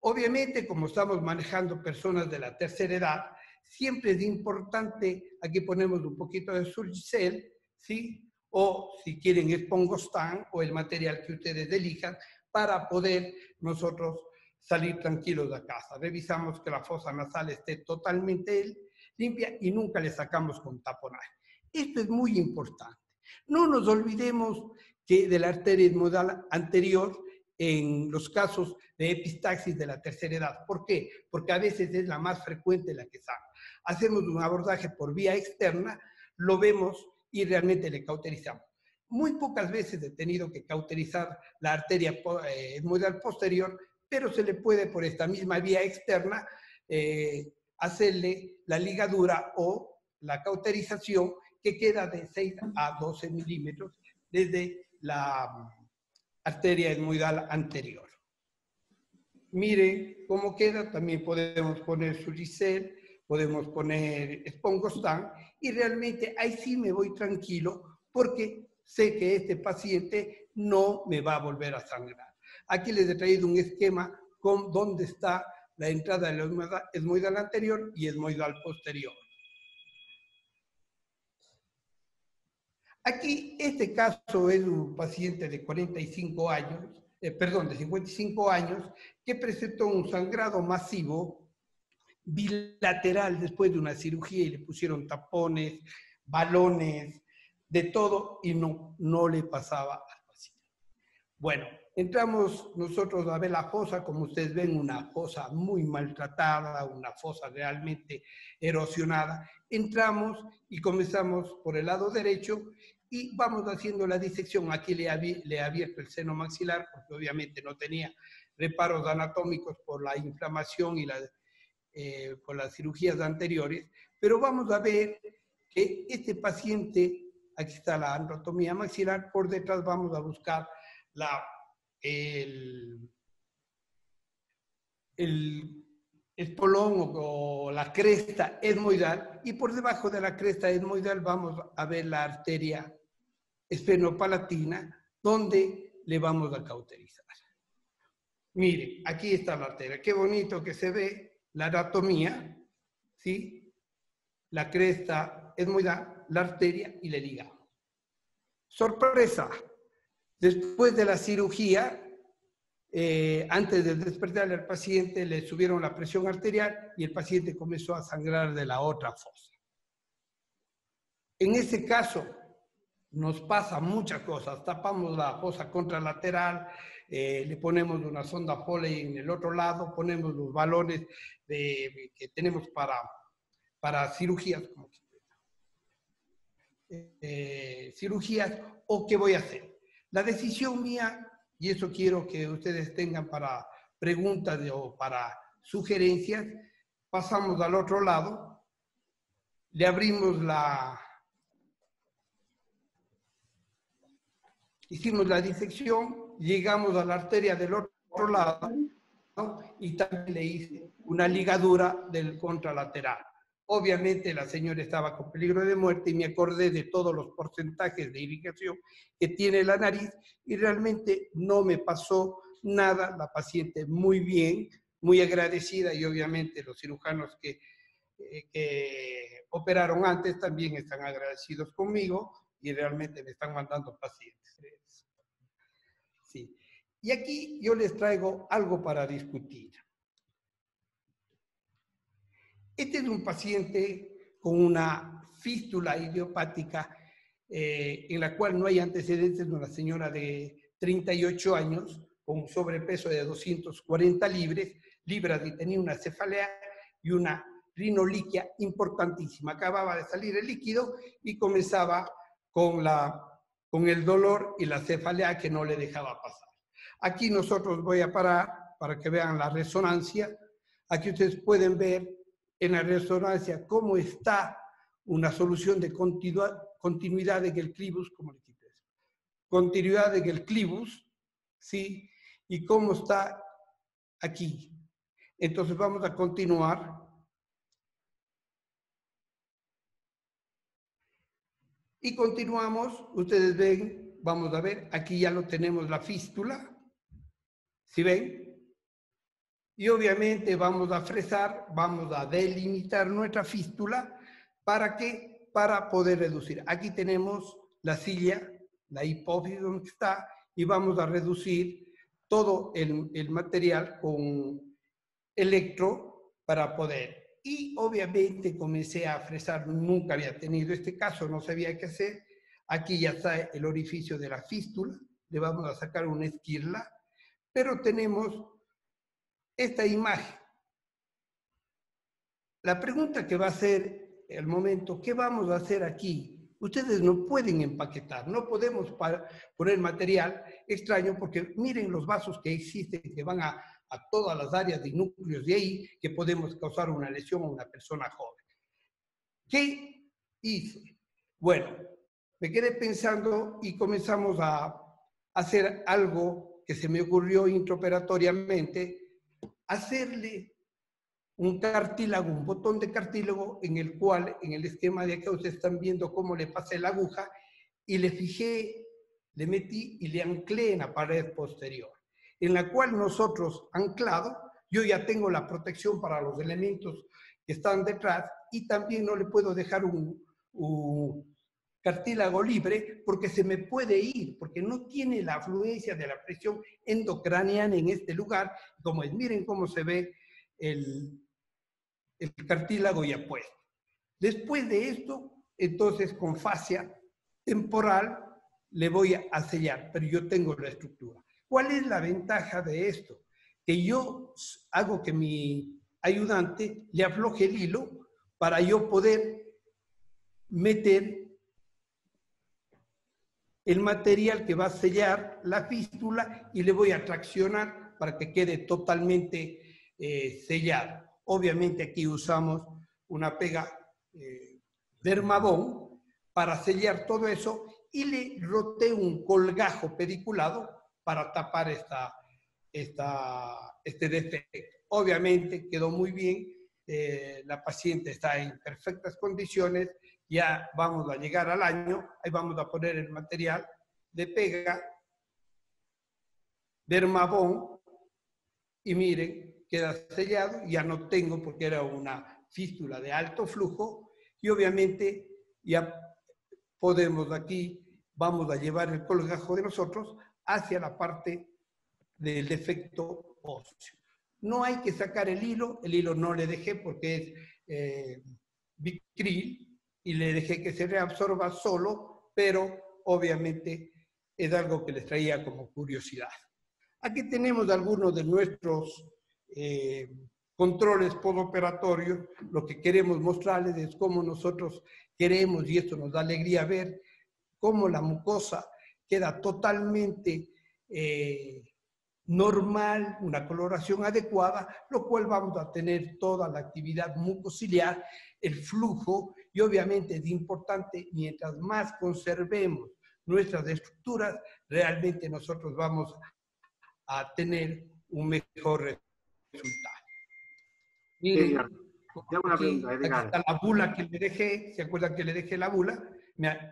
Obviamente, como estamos manejando personas de la tercera edad, siempre es importante, aquí ponemos un poquito de Surgicel, ¿sí? O si quieren Espongostan o el material que ustedes elijan para poder nosotros salir tranquilos de casa. Revisamos que la fosa nasal esté totalmente limpia y nunca le sacamos con taponaje. Esto es muy importante. No nos olvidemos que de la arteria etmoidal anterior en los casos de epistaxis de la tercera edad. ¿Por qué? Porque a veces es la más frecuente la que sale. Hacemos un abordaje por vía externa, lo vemos y realmente le cauterizamos. Muy pocas veces he tenido que cauterizar la arteria etmoidal posterior, pero se le puede por esta misma vía externa hacerle la ligadura o la cauterización que queda de 6 a 12 milímetros desde la arteria etmoidal anterior. Miren cómo queda, también podemos poner Suricel, podemos poner Spongostan, y realmente ahí sí me voy tranquilo porque sé que este paciente no me va a volver a sangrar. Aquí les he traído un esquema con dónde está la entrada de la etmoidal anterior y etmoidal posterior. Aquí, este caso es un paciente de 45 años, de 55 años, que presentó un sangrado masivo bilateral después de una cirugía y le pusieron tapones, balones, de todo, y no le pasaba al paciente. Bueno, entramos nosotros a ver la fosa, como ustedes ven, una fosa muy maltratada, una fosa realmente erosionada. Entramos y comenzamos por el lado derecho y vamos haciendo la disección. Aquí le he abierto el seno maxilar porque obviamente no tenía reparos anatómicos por la inflamación y por las cirugías anteriores, pero vamos a ver que este paciente, aquí está la anatomía maxilar, por detrás vamos a buscar el espolón o la cresta etmoidal, y por debajo de la cresta etmoidal vamos a ver la arteria esfenopalatina, donde le vamos a cauterizar. Miren, aquí está la arteria. Qué bonito que se ve la anatomía, ¿sí? La cresta etmoidal, la arteria y le ligamos. Sorpresa. Después de la cirugía, antes de despertarle al paciente, le subieron la presión arterial y el paciente comenzó a sangrar de la otra fosa. En ese caso, nos pasa muchas cosas. Tapamos la fosa contralateral, le ponemos una sonda Foley en el otro lado, ponemos los balones que tenemos para cirugías, cirugías, o qué voy a hacer. La decisión mía, y eso quiero que ustedes tengan para preguntas o para sugerencias, pasamos al otro lado, le abrimos hicimos la disección, llegamos a la arteria del otro lado, ¿no? Y también le hice una ligadura del contralateral. Obviamente la señora estaba con peligro de muerte y me acordé de todos los porcentajes de irrigación que tiene la nariz y realmente no me pasó nada. La paciente muy bien, muy agradecida, y obviamente los cirujanos que operaron antes también están agradecidos conmigo y realmente me están mandando pacientes. Sí. Y aquí yo les traigo algo para discutir. Este es un paciente con una fístula idiopática en la cual no hay antecedentes de una señora de 38 años con un sobrepeso de 240 libras y tenía una cefalea y una rinoliquia importantísima. Acababa de salir el líquido y comenzaba con el dolor y la cefalea que no le dejaba pasar. Aquí nosotros voy a parar para que vean la resonancia. Aquí ustedes pueden ver en la resonancia cómo está una solución de continuidad de el clivus, ¿cómo le quito eso? Continuidad de el clivus, ¿sí? Y cómo está aquí. Entonces vamos a continuar. Y continuamos, ustedes ven, vamos a ver, aquí ya lo tenemos la fístula, ¿sí ven? Y obviamente vamos a fresar, vamos a delimitar nuestra fístula, ¿para qué? Para poder reducir. Aquí tenemos la silla, la hipófisis donde está, y vamos a reducir todo el material con electro para poder. Y obviamente comencé a fresar, nunca había tenido este caso, no sabía qué hacer. Aquí ya está el orificio de la fístula, le vamos a sacar una esquirla, Pero tenemos esta imagen. La pregunta que va a ser el momento, ¿qué vamos a hacer aquí? Ustedes no pueden empaquetar, no podemos poner material extraño porque miren los vasos que existen, que van a todas las áreas y núcleos de ahí, que podemos causar una lesión a una persona joven. ¿Qué hice? Bueno, me quedé pensando y comenzamos a hacer algo que se me ocurrió intraoperatoriamente, hacerle un cartílago, un botón de cartílago en el cual, en el esquema de acá, ustedes están viendo cómo le pasé la aguja y le fijé, le metí y le anclé en la pared posterior, en la cual nosotros, anclado, yo ya tengo la protección para los elementos que están detrás y también no le puedo dejar un cartílago libre porque se me puede ir, porque no tiene la afluencia de la presión endocraniana en este lugar. Como es, miren cómo se ve el cartílago ya puesto. Después de esto, entonces con fascia temporal le voy a sellar, pero yo tengo la estructura. ¿Cuál es la ventaja de esto? Que yo hago que mi ayudante le afloje el hilo para yo poder meter el material que va a sellar la fístula y le voy a traccionar para que quede totalmente sellado. Obviamente aquí usamos una pega Dermabond para sellar todo eso y le roté un colgajo pediculado para tapar este defecto. Obviamente quedó muy bien, la paciente está en perfectas condiciones, ya vamos a llegar al año, ahí vamos a poner el material de pega Dermabond y miren, queda sellado, ya no tengo porque era una fístula de alto flujo y obviamente ya podemos aquí, vamos a llevar el colgajo de nosotros hacia la parte del defecto óseo. No hay que sacar el hilo no le dejé porque es Vicryl y le dejé que se reabsorba solo, pero obviamente es algo que les traía como curiosidad. Aquí tenemos algunos de nuestros controles postoperatorios. Lo que queremos mostrarles es cómo nosotros queremos, y esto nos da alegría ver, cómo la mucosa queda totalmente normal, una coloración adecuada, lo cual vamos a tener toda la actividad mucociliar, el flujo, y obviamente es importante, mientras más conservemos nuestras estructuras, realmente nosotros vamos a tener un mejor resultado. Miren, aquí está la bula que le dejé, ¿se acuerdan que le dejé la bula?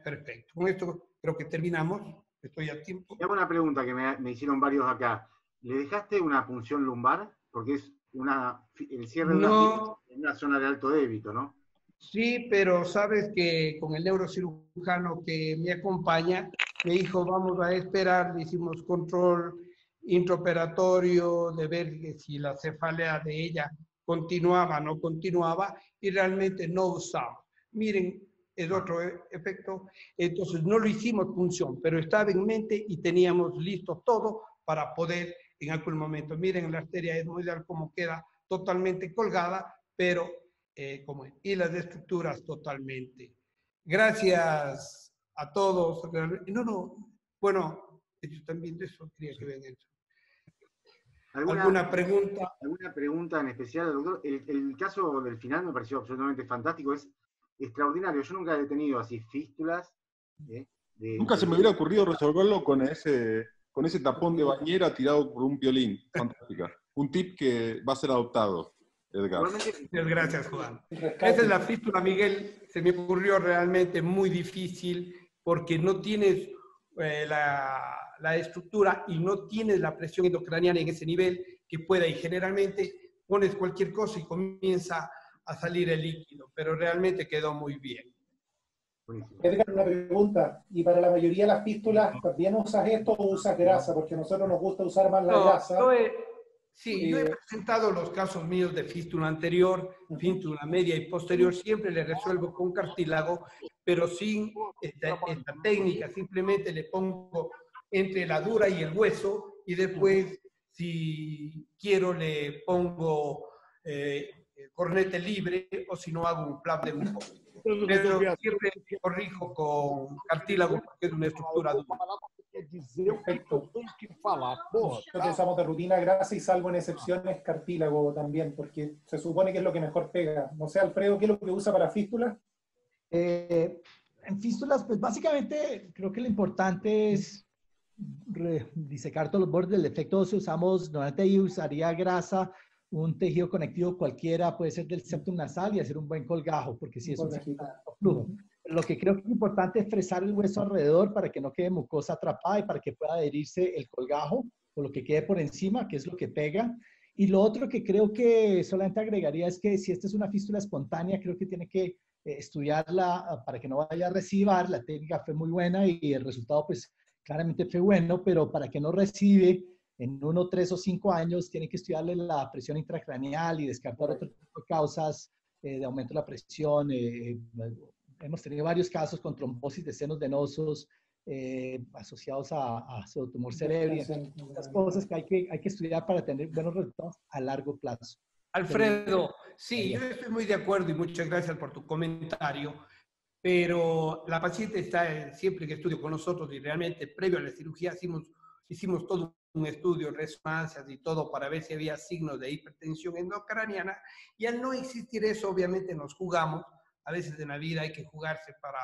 Perfecto, con esto creo que terminamos, estoy a tiempo. Te hago una pregunta que me hicieron varios acá. ¿Le dejaste una punción lumbar? Porque es el cierre de una zona de alto débito, ¿no? Sí, pero sabes que con el neurocirujano que me acompaña, me dijo, vamos a esperar, le hicimos control intraoperatorio, de ver que si la cefalea de ella continuaba o no continuaba, y realmente no usamos. Miren, es otro efecto. Entonces no lo hicimos punción, pero estaba en mente y teníamos listo todo para poder en algún momento. Miren la arteria etmoidal como queda totalmente colgada, pero y las estructuras totalmente. Gracias a todos. Bueno, ellos también de eso quería que vean eso. ¿Alguna pregunta? ¿Alguna pregunta en especial, doctor? El caso del final me pareció absolutamente fantástico, es extraordinario. Yo nunca he tenido así fístulas. Nunca se me hubiera ocurrido resolverlo con ese tapón de bañera tirado por un violín. Fantástica. Un tip que va a ser adoptado, Edgar. Muchas gracias, Juan. Esa es la fístula, Miguel. Se me ocurrió realmente muy difícil porque no tienes la estructura y no tienes la presión endocraniana en ese nivel que pueda, y generalmente pones cualquier cosa y comienza a salir el líquido, pero realmente quedó muy bien. Edgar, una pregunta, y para la mayoría de las fístulas, ¿también usas esto o usas grasa? Porque a nosotros nos gusta usar más la grasa. Yo he presentado los casos míos de fístula anterior, fístula media y posterior, siempre le resuelvo con cartílago, pero sin esta técnica, simplemente le pongo entre la dura y el hueso y después Si quiero le pongo cornete libre o si no hago un flap de buco. Pero siempre corrijo con cartílago porque es una estructura dura. Perfecto. Nosotros usamos de rutina grasa y salvo en excepciones cartílago también, porque se supone que es lo que mejor pega. No sé, Alfredo, ¿qué es lo que usa para fístulas? En fístulas, pues básicamente creo que lo importante es disecar todos los bordes del defecto óseo. Normalmente ahí usaría grasa, un tejido conectivo cualquiera, puede ser del septum nasal, y hacer un buen colgajo, porque si es un flujo. Lo que creo que es importante es fresar el hueso alrededor para que no quede mucosa atrapada y para que pueda adherirse el colgajo o lo que quede por encima, que es lo que pega. Y lo otro que creo que solamente agregaría es que si esta es una fístula espontánea, creo que tiene que estudiarla para que no vaya a recibar. La técnica fue muy buena y el resultado pues claramente fue bueno, pero para que no recibe en 1, 3 o 5 años, tiene que estudiarle la presión intracraneal y descartar otro tipo de causas de aumento de la presión. Hemos tenido varios casos con trombosis de senos venosos asociados a pseudotumor cerebral. Muchas cosas que hay que estudiar para tener buenos resultados a largo plazo. Alfredo, sí, yo estoy muy de acuerdo y muchas gracias por tu comentario, pero la paciente está siempre que estudio con nosotros y realmente previo a la cirugía hicimos todo un estudio, resonancias y todo para ver si había signos de hipertensión endocraniana, y al no existir eso obviamente nos jugamos. A veces en la vida hay que jugarse para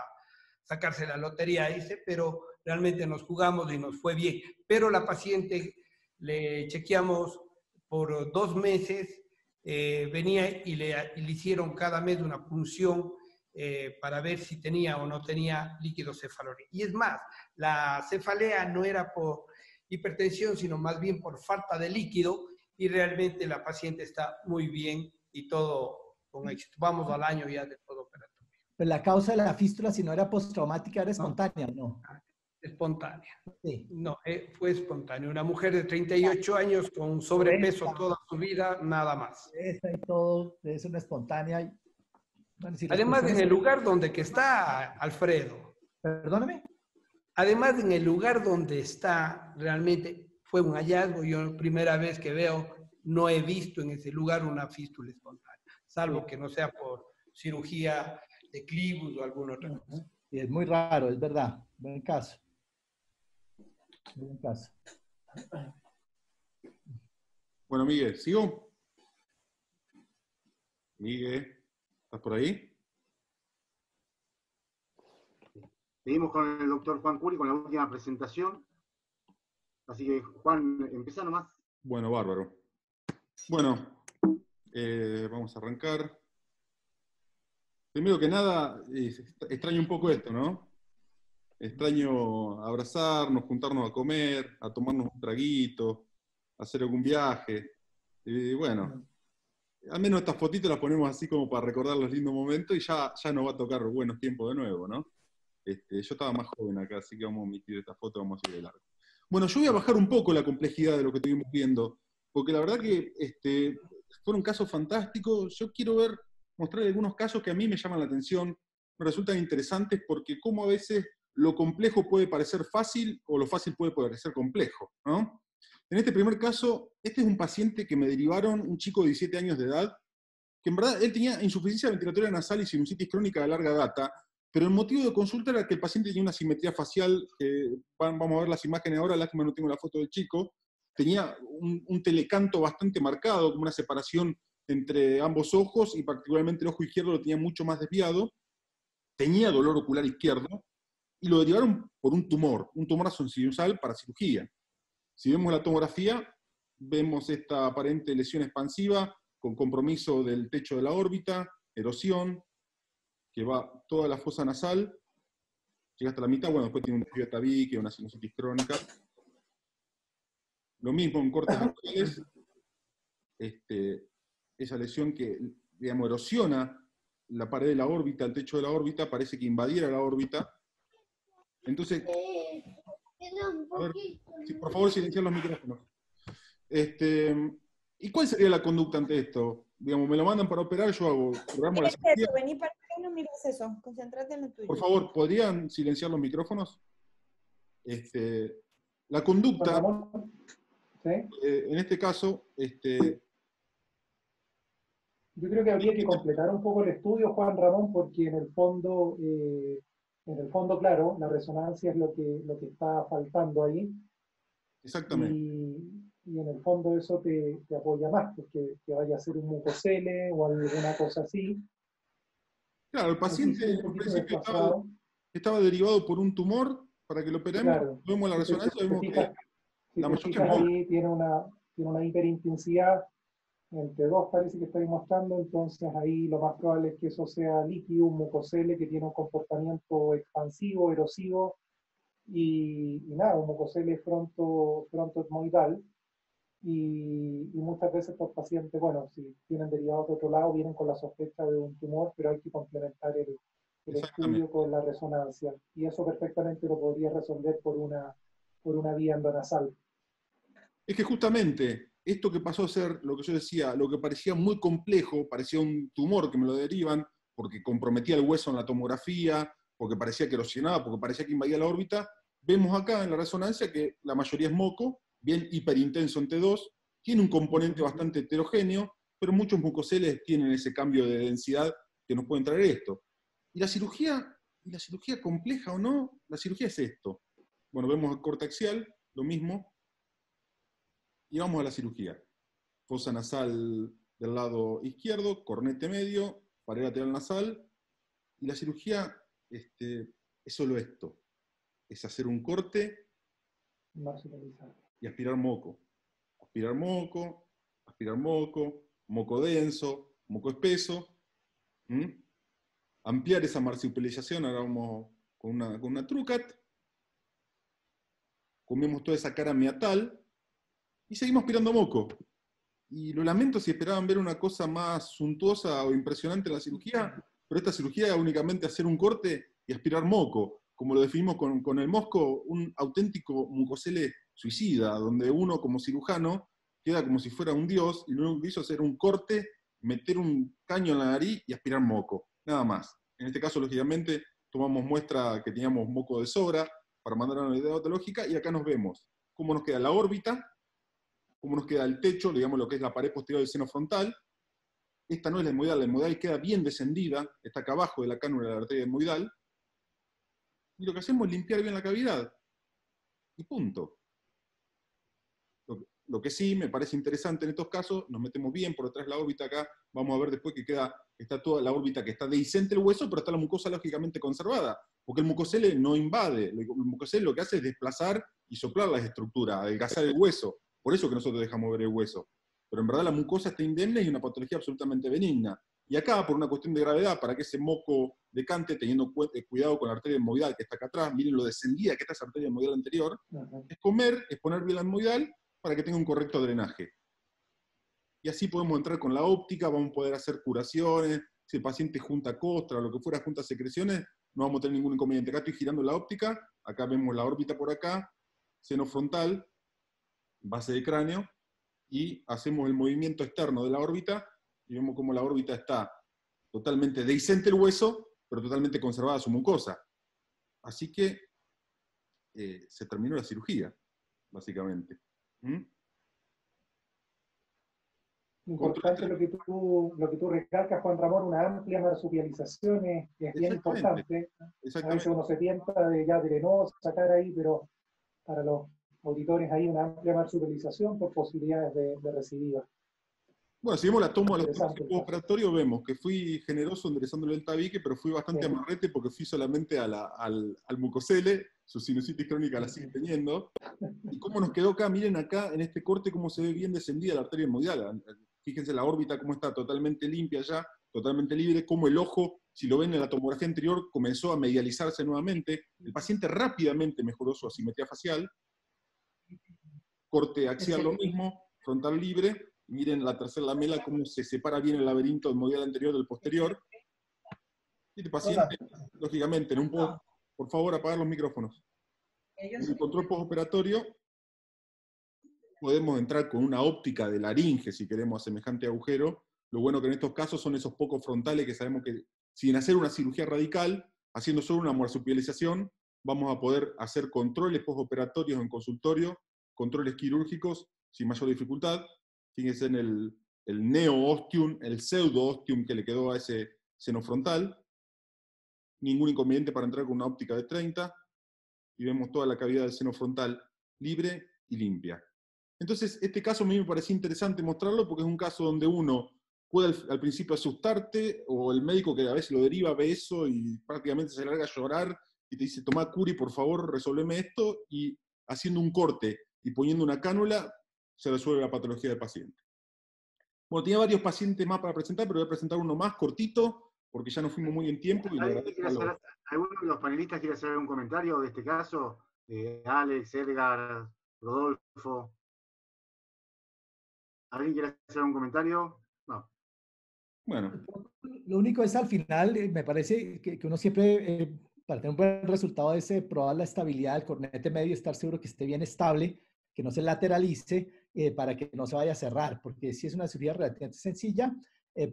sacarse la lotería, dice, pero realmente nos jugamos y nos fue bien. Pero la paciente le chequeamos por 2 meses, venía y le hicieron cada mes una punción para ver si tenía o no tenía líquido cefalorraquídeo. Y es más, la cefalea no era por hipertensión, sino más bien por falta de líquido, y realmente la paciente está muy bien y todo con éxito. Vamos al año ya de todo operatorio. Pero la causa de la fístula, si no era postraumática, era espontánea, ¿no? Espontánea. Sí. No, fue espontánea. Una mujer de 38 años con sobrepeso toda su vida, nada más. Esa y todo, es una espontánea. Bueno, si además, en el lugar donde que está, Alfredo. Perdóname. Además, en el lugar donde está, realmente fue un hallazgo. Yo, primera vez que veo, no he visto en ese lugar una fístula espontánea, salvo que no sea por cirugía de clivus o alguna otra cosa. Y es muy raro, es verdad. Buen caso. Buen caso. Bueno, Miguel, ¿sigo? Miguel, ¿estás por ahí? Seguimos con el doctor Juan Curi con la última presentación. Así que, Juan, empieza nomás. Bueno, bárbaro. Bueno, vamos a arrancar. Primero que nada, extraño un poco esto, ¿no? Extraño abrazarnos, juntarnos a comer, a tomarnos un traguito, hacer algún viaje. Y bueno, al menos estas fotitos las ponemos así como para recordar los lindos momentos y ya nos va a tocar buenos tiempos de nuevo, ¿no? Yo estaba más joven acá, así que vamos a omitir esta foto, vamos a ir de largo. Bueno, yo voy a bajar un poco la complejidad de lo que estuvimos viendo, porque la verdad que fueron casos fantásticos. Yo quiero mostrar algunos casos que a mí me llaman la atención, me resultan interesantes, porque como a veces lo complejo puede parecer fácil o lo fácil puede parecer complejo, ¿no? En este primer caso, este es un paciente que me derivaron, un chico de 17 años de edad, que en verdad él tenía insuficiencia ventilatoria nasal y sinusitis crónica de larga data, pero el motivo de consulta era que el paciente tenía una simetría facial, vamos a ver las imágenes ahora, lástima no tengo la foto del chico, tenía un telecanto bastante marcado, como una separación entre ambos ojos, y particularmente el ojo izquierdo lo tenía mucho más desviado, tenía dolor ocular izquierdo, y lo derivaron por un tumor sinusal para cirugía. Si vemos la tomografía, vemos esta aparente lesión expansiva con compromiso del techo de la órbita, erosión, que va toda la fosa nasal, llega hasta la mitad, bueno, después tiene un desvío de tabique, una sinusitis crónica. Lo mismo en cortes nasales, esa lesión que, digamos, erosiona la pared de la órbita, el techo de la órbita, parece que invadiera la órbita. Entonces, a ver, sí, por favor, silenciar los micrófonos. ¿Y cuál sería la conducta ante esto? Digamos, me lo mandan para operar, yo programo la cirugía. Vení para acá y no mires eso, concéntrate en lo tuyo. Por favor, ¿podrían silenciar los micrófonos? La conducta... ¿Sí? En este caso, Yo creo que habría que completar un poco el estudio, Juan Ramón, porque en el fondo, claro, la resonancia es lo que está faltando ahí, exactamente. y en el fondo eso te apoya más, porque que vaya a ser un mucosele o alguna cosa así. Claro, el Aquí paciente estoy un en un poquito principio desfasado. estaba derivado por un tumor, para que lo operemos, Claro, vemos la si resonancia, vemos que si la te mayoría es fijas moco. ahí tiene una hiperintensidad entre 2 parece que estoy mostrando, entonces ahí lo más probable es que eso sea líquido, un mucosele que tiene un comportamiento expansivo, erosivo, y nada, un mucosele frontoetmoidal, y muchas veces los pacientes, bueno, si tienen derivados de otro lado, vienen con la sospecha de un tumor, pero hay que complementar el Exactamente. estudio con la resonancia, y eso perfectamente lo podría resolver por una vía endonasal. Es que justamente esto que pasó a ser lo que yo decía, lo que parecía muy complejo, parecía un tumor que me lo derivan, porque comprometía el hueso en la tomografía, porque parecía que erosionaba, porque parecía que invadía la órbita, vemos acá en la resonancia que la mayoría es moco, bien hiperintenso en T2, tiene un componente bastante heterogéneo, pero muchos mucoceles tienen ese cambio de densidad que nos pueden traer esto. ¿Y la cirugía compleja o no? La cirugía es esto. Bueno, vemos el corte axial, lo mismo, y vamos a la cirugía. Fosa nasal del lado izquierdo, cornete medio, pared lateral nasal, y la cirugía es solo esto, es hacer un corte y aspirar moco. Aspirar moco, aspirar moco, moco denso, moco espeso. Ampliar esa marsupialización, ahora vamos con una trucat. Comemos toda esa cara meatal y seguimos aspirando moco. Y lo lamento si esperaban ver una cosa más suntuosa o impresionante en la cirugía, pero esta cirugía es únicamente hacer un corte y aspirar moco, como lo definimos con el mosco, un auténtico mucosele suicida, donde uno como cirujano queda como si fuera un dios y lo único que hizo es hacer un corte, meter un caño en la nariz y aspirar moco, nada más. En este caso, lógicamente, tomamos muestra que teníamos moco de sobra para mandar a una idea patológica y acá nos vemos cómo nos queda la órbita, cómo nos queda el techo, digamos lo que es la pared posterior del seno frontal. Esta no es la etmoidal queda bien descendida, está acá abajo de la cánula de la arteria etmoidal. Y lo que hacemos es limpiar bien la cavidad. Y punto. Lo que sí me parece interesante en estos casos, nos metemos bien por detrás de la órbita acá, vamos a ver después que está toda la órbita que está dehiscente el hueso, pero está la mucosa lógicamente conservada, porque el mucosele no invade, el mucosele lo que hace es desplazar y soplar las estructuras, adelgazar el hueso, por eso que nosotros dejamos ver el hueso. Pero en verdad la mucosa está indemne y una patología absolutamente benigna. Y acá, por una cuestión de gravedad, para que ese moco decante, teniendo cuidado con la arteria etmoidal que está acá atrás, miren lo descendida que está esa arteria etmoidal anterior, es comer, es poner bien la etmoidal, para que tenga un correcto drenaje. Y así podemos entrar con la óptica, vamos a poder hacer curaciones, si el paciente junta costra o lo que fuera junta secreciones, no vamos a tener ningún inconveniente. Acá estoy girando la óptica, acá vemos la órbita por acá, seno frontal, base de cráneo, y hacemos el movimiento externo de la órbita, y vemos cómo la órbita está totalmente dehiscente el hueso, pero totalmente conservada su mucosa. Así que se terminó la cirugía, básicamente. Importante lo que tú recalcas, Juan Ramón, una amplia marsupialización es bien importante. A veces uno se tienta de no sacar ahí, pero para los auditores hay una amplia marsupialización por posibilidades de recidiva. Bueno, si vemos la toma de los postoperatorio, vemos que fui generoso enderezándole el tabique, pero fui bastante amarrete porque fui solamente al mucosele, su sinusitis crónica la sigue teniendo. ¿Y cómo nos quedó acá? Miren acá en este corte cómo se ve bien descendida la arteria etmoidal. Fíjense la órbita cómo está totalmente limpia ya, totalmente libre, cómo el ojo, si lo ven en la tomografía anterior, comenzó a medializarse nuevamente. El paciente rápidamente mejoró su asimetría facial. Corte axial lo mismo, frontal libre. Miren la tercera lamela, cómo se separa bien el laberinto etmoidal anterior del posterior. Y este paciente, lógicamente, por favor, apagar los micrófonos. En el control postoperatorio podemos entrar con una óptica de laringe, si queremos, a semejante agujero. Lo bueno que en estos casos son esos pocos frontales que sabemos que, sin hacer una cirugía radical, haciendo solo una marsupialización, vamos a poder hacer controles postoperatorios en consultorio, controles quirúrgicos, sin mayor dificultad. Fíjense en el neo-ostium, el pseudo-ostium que le quedó a ese seno frontal. Ningún inconveniente para entrar con una óptica de 30. Y vemos toda la cavidad del seno frontal libre y limpia. Entonces, este caso a mí me parecía interesante mostrarlo porque es un caso donde uno puede al principio asustarte, o el médico que a veces lo deriva ve eso y prácticamente se larga a llorar y te dice, tomá curi, por favor, resolveme esto, y haciendo un corte y poniendo una cánula, se resuelve la patología del paciente. Bueno, tenía varios pacientes más para presentar, pero voy a presentar uno más cortito, porque ya nos fuimos muy en tiempo. Y ¿Alguno de los panelistas quiere hacer un comentario de este caso? Alex, Edgar, Rodolfo. ¿Alguien quiere hacer un comentario? No. Bueno. Lo único es al final, me parece que uno siempre, para tener un buen resultado, es probar la estabilidad del cornete medio, estar seguro que esté bien estable, que no se lateralice, para que no se vaya a cerrar, porque sí es una cirugía relativamente sencilla,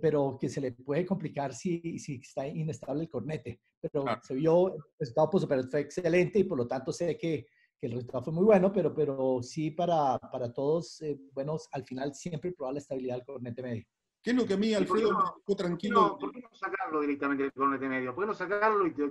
pero que se le puede complicar si está inestable el cornete. Pero se vio, el resultado fue excelente y por lo tanto sé que el resultado fue muy bueno, pero sí para todos, bueno, al final siempre probar la estabilidad del cornete medio. ¿Qué es lo que a mí, Alfredo, me dejó tranquilo? ¿Por qué no sacarlo directamente del cornete medio? ¿Por qué no sacarlo y te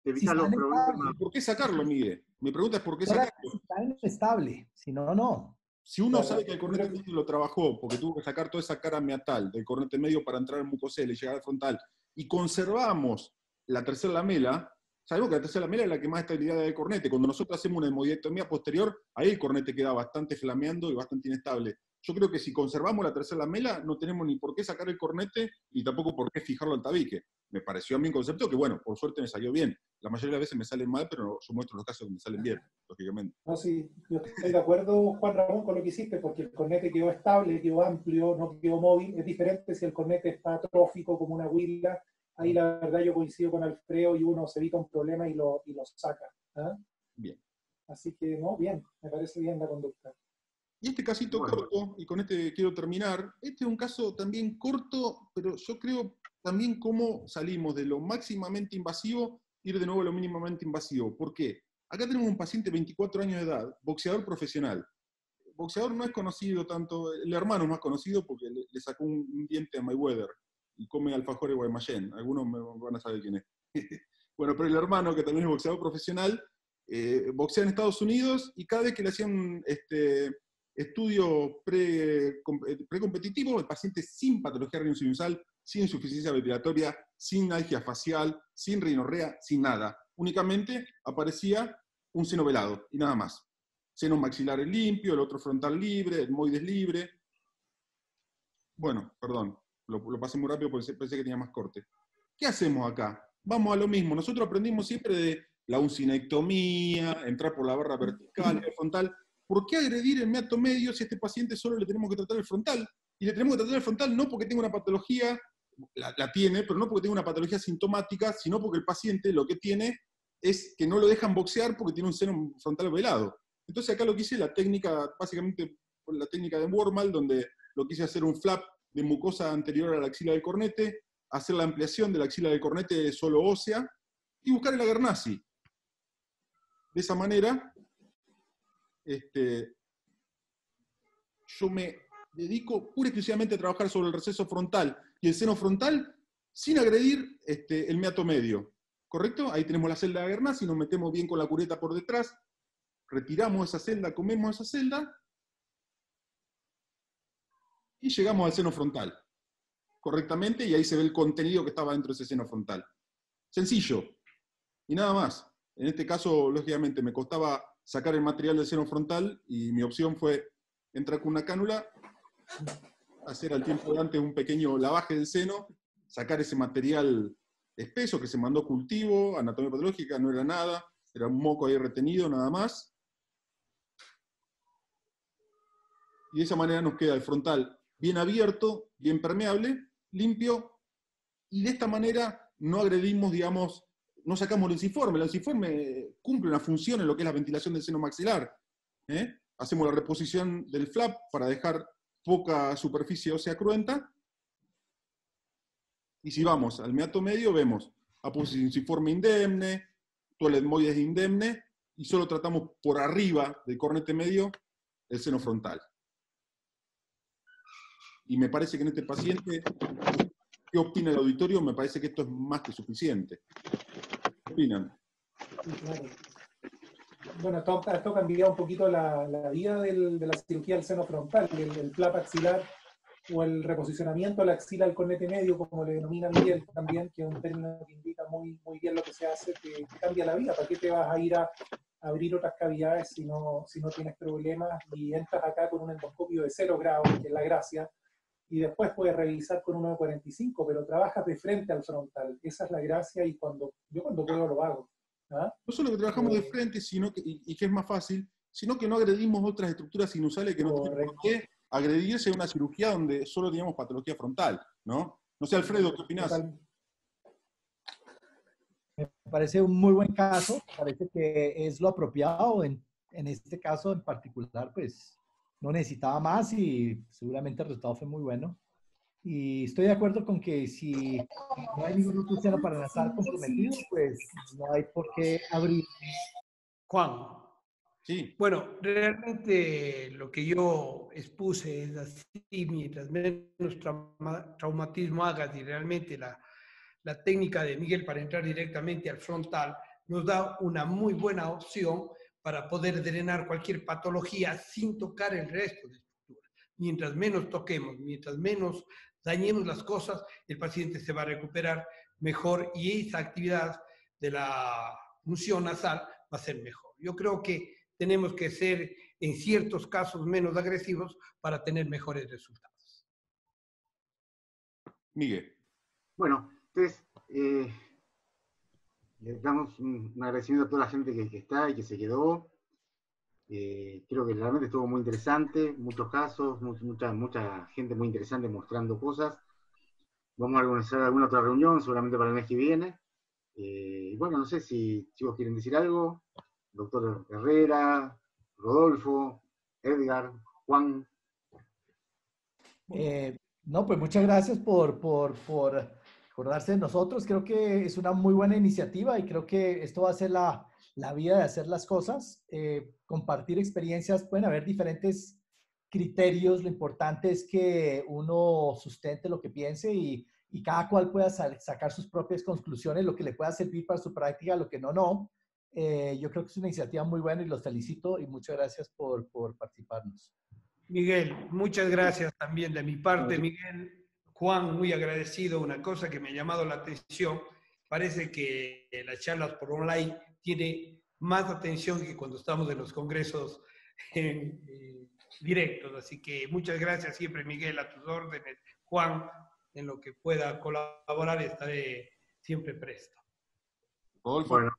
evitas los problemas? ¿Por qué sacarlo, Miguel? Mi pregunta es ¿por qué sacarlo? Si está inestable, si no, no. Si uno sabe que el cornete medio lo trabajó, porque tuvo que sacar toda esa cara meatal del cornete medio para entrar en mucosal y llegar al frontal, y conservamos la tercera lamela, sabemos que la tercera lamela es la que más estabilidad da del cornete. Cuando nosotros hacemos una hemodiectomía posterior, ahí el cornete queda bastante flameando y bastante inestable. Yo creo que si conservamos la tercera lamela, no tenemos ni por qué sacar el cornete, y tampoco por qué fijarlo al tabique. Me pareció a mí un concepto que, bueno, por suerte me salió bien. La mayoría de las veces me salen mal, pero yo muestro los casos que me salen bien, lógicamente. No, sí, yo estoy de acuerdo, Juan Ramón, con lo que hiciste, porque el cornete quedó estable, quedó amplio, no quedó móvil. Es diferente si el cornete está atrófico como una huila. Ahí la verdad yo coincido con Alfredo y uno se evita un problema y lo saca. ¿Ah? Bien. Así que, no, bien, me parece bien la conducta. Y este casito corto, y con este quiero terminar, este es un caso también corto, pero yo creo también cómo salimos de lo máximamente invasivo, ir de nuevo a lo mínimamente invasivo. ¿Por qué? Acá tenemos un paciente de 24 años de edad, boxeador profesional. Boxeador no es conocido tanto, el hermano es más conocido porque le sacó un diente a Mayweather y come alfajores Guaymallén. Algunos me van a saber quién es. Bueno, pero el hermano, que también es boxeador profesional, boxea en Estados Unidos, y cada vez que le hacían estudio precompetitivo, el paciente sin patología renal-sinusal, sin insuficiencia ventilatoria, sin algia facial, sin rinorrea, sin nada. Únicamente aparecía un seno velado y nada más. Seno maxilar limpio, el otro frontal libre, etmoides libre. Bueno, perdón, lo pasé muy rápido porque pensé que tenía más corte. ¿Qué hacemos acá? Vamos a lo mismo. Nosotros aprendimos siempre de la uncinectomía, entrar por la barra vertical, el frontal. ¿Por qué agredir el meato medio si a este paciente solo le tenemos que tratar el frontal? Y le tenemos que tratar el frontal no porque tenga una patología, la tiene, pero no porque tenga una patología sintomática, sino porque el paciente lo que tiene es que no lo dejan boxear porque tiene un seno frontal velado. Entonces acá lo que hice, la técnica, básicamente la técnica de Wormal, donde lo quise hacer un flap de mucosa anterior a la axila del cornete, hacer la ampliación de la axila del cornete solo ósea, y buscar el Aguernasi. De esa manera, yo me dedico pura y exclusivamente a trabajar sobre el receso frontal y el seno frontal sin agredir el meato medio. ¿Correcto? Ahí tenemos la celda de Aguernasi, nos metemos bien con la cureta por detrás, retiramos esa celda, comemos esa celda y llegamos al seno frontal correctamente, y ahí se ve el contenido que estaba dentro de ese seno frontal. Sencillo. Y nada más. En este caso, lógicamente, me costaba sacar el material del seno frontal y mi opción fue entrar con una cánula, hacer al tiempo de antes un pequeño lavaje del seno, sacar ese material espeso que se mandó cultivo, anatomía patológica, no era nada, era un moco ahí retenido, nada más. Y de esa manera nos queda el frontal bien abierto, bien permeable, limpio, y de esta manera no agredimos, digamos, no sacamos el enciforme. El enciforme cumple una función en lo que es la ventilación del seno maxilar. Hacemos la reposición del flap para dejar poca superficie ósea cruenta. Y si vamos al meato medio, vemos apófisis enciforme indemne, todo el etmoides indemne, y solo tratamos por arriba del cornete medio el seno frontal. y me parece que en este paciente, ¿qué opina el auditorio? Me parece que esto es más que suficiente. ¿Qué opinan? Sí, claro. Bueno, esto ha cambiado un poquito la vida de la cirugía del seno frontal, el flap axilar o el reposicionamiento de la axila al cornete medio, como le denomina Miguel también, que es un término que indica muy, muy bien lo que se hace, que cambia la vida. ¿Para qué te vas a ir a abrir otras cavidades si no tienes problemas y entras acá con un endoscopio de 0 grados, que es la gracia, y después puedes revisar con uno de 45, pero trabajas de frente al frontal. Esa es la gracia y yo cuando puedo lo hago. ¿Ah? No solo que trabajamos de frente, sino que, y que es más fácil, sino que no agredimos otras estructuras sinusales que no tienen por qué agredirse a una cirugía donde solo teníamos patología frontal, ¿no? No sé, Alfredo, ¿qué opinás? Total. Me parece un muy buen caso, parece que es lo apropiado en este caso en particular, pues no necesitaba más y seguramente el resultado fue muy bueno. Y estoy de acuerdo con que si no hay ningún otro seno para estar comprometido, pues no hay por qué abrir. Juan, Sí. bueno, realmente lo que yo expuse es así, mientras menos traumatismo hagas y realmente la técnica de Miguel para entrar directamente al frontal nos da una muy buena opción para poder drenar cualquier patología sin tocar el resto de estructuras. Mientras menos toquemos, mientras menos dañemos las cosas, el paciente se va a recuperar mejor y esa actividad de la función nasal va a ser mejor. Yo creo que tenemos que ser en ciertos casos menos agresivos para tener mejores resultados. Miguel. Bueno, entonces, le damos un agradecimiento a toda la gente que está y que se quedó. Creo que realmente estuvo muy interesante, muchos casos, mucha gente muy interesante mostrando cosas. Vamos a organizar alguna otra reunión, seguramente para el mes que viene. Y bueno, no sé si chicos quieren decir algo. Doctor Herrera, Rodolfo, Edgar, Juan. No, pues muchas gracias por acordarse de nosotros. Creo que es una muy buena iniciativa y creo que esto va a ser la vida de hacer las cosas. Compartir experiencias, pueden haber diferentes criterios. Lo importante es que uno sustente lo que piense y cada cual pueda sacar sus propias conclusiones, lo que le pueda servir para su práctica, lo que no. Yo creo que es una iniciativa muy buena y los felicito y muchas gracias por participarnos. Miguel, muchas gracias también de mi parte, Miguel. Juan, muy agradecido. Una cosa que me ha llamado la atención, parece que las charlas por online tiene más atención que cuando estamos en los congresos directos. Así que muchas gracias siempre, Miguel, a tus órdenes. Juan, en lo que pueda colaborar estaré siempre presto. Rodolfo. Bueno,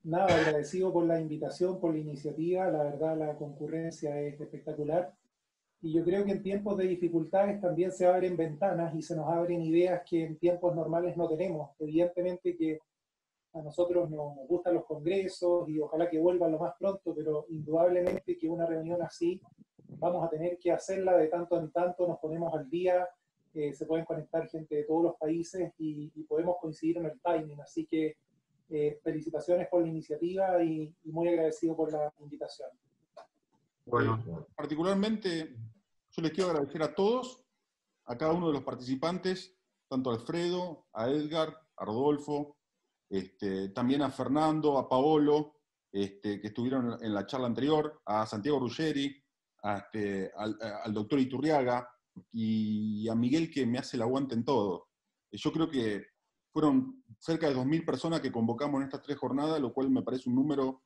Nada, agradecido por la invitación, por la iniciativa. La verdad, la concurrencia es espectacular. Y yo creo que en tiempos de dificultades también se abren ventanas y se nos abren ideas que en tiempos normales no tenemos. Evidentemente que a nosotros nos gustan los congresos y ojalá que vuelvan lo más pronto, pero indudablemente que una reunión así vamos a tener que hacerla de tanto en tanto, nos ponemos al día, se pueden conectar gente de todos los países y podemos coincidir en el timing. Así que felicitaciones por la iniciativa y muy agradecido por la invitación. bueno. Particularmente, yo les quiero agradecer a todos, a cada uno de los participantes, tanto a Alfredo, a Edgar, a Rodolfo, también a Fernando, a Paolo, que estuvieron en la charla anterior, a Santiago Ruggeri, al doctor Iturriaga y a Miguel, que me hace el aguante en todo. Yo creo que fueron cerca de 2.000 personas que convocamos en estas 3 jornadas, lo cual me parece un número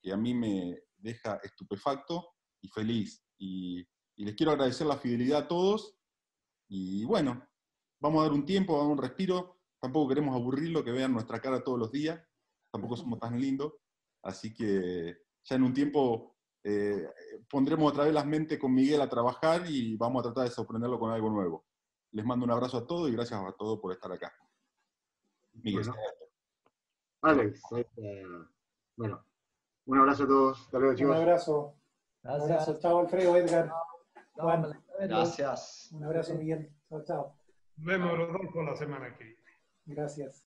que a mí me deja estupefacto y feliz. Y les quiero agradecer la fidelidad a todos. Y bueno, vamos a dar un tiempo, vamos a dar un respiro. Tampoco queremos aburrirlo, que vean nuestra cara todos los días. Tampoco somos tan lindos. Así que ya en un tiempo pondremos otra vez las mentes con Miguel a trabajar y vamos a tratar de sorprenderlo con algo nuevo. Les mando un abrazo a todos y gracias a todos por estar acá. Miguel. Bueno, Alex, bueno, un abrazo a todos. Hasta luego, Un chicos. abrazo. Gracias. Un abrazo. Chao, Alfredo, Edgar. Juan. Gracias. Un abrazo, Miguel. Chao, chao. Nos vemos, Rodolfo, la semana que viene. Gracias.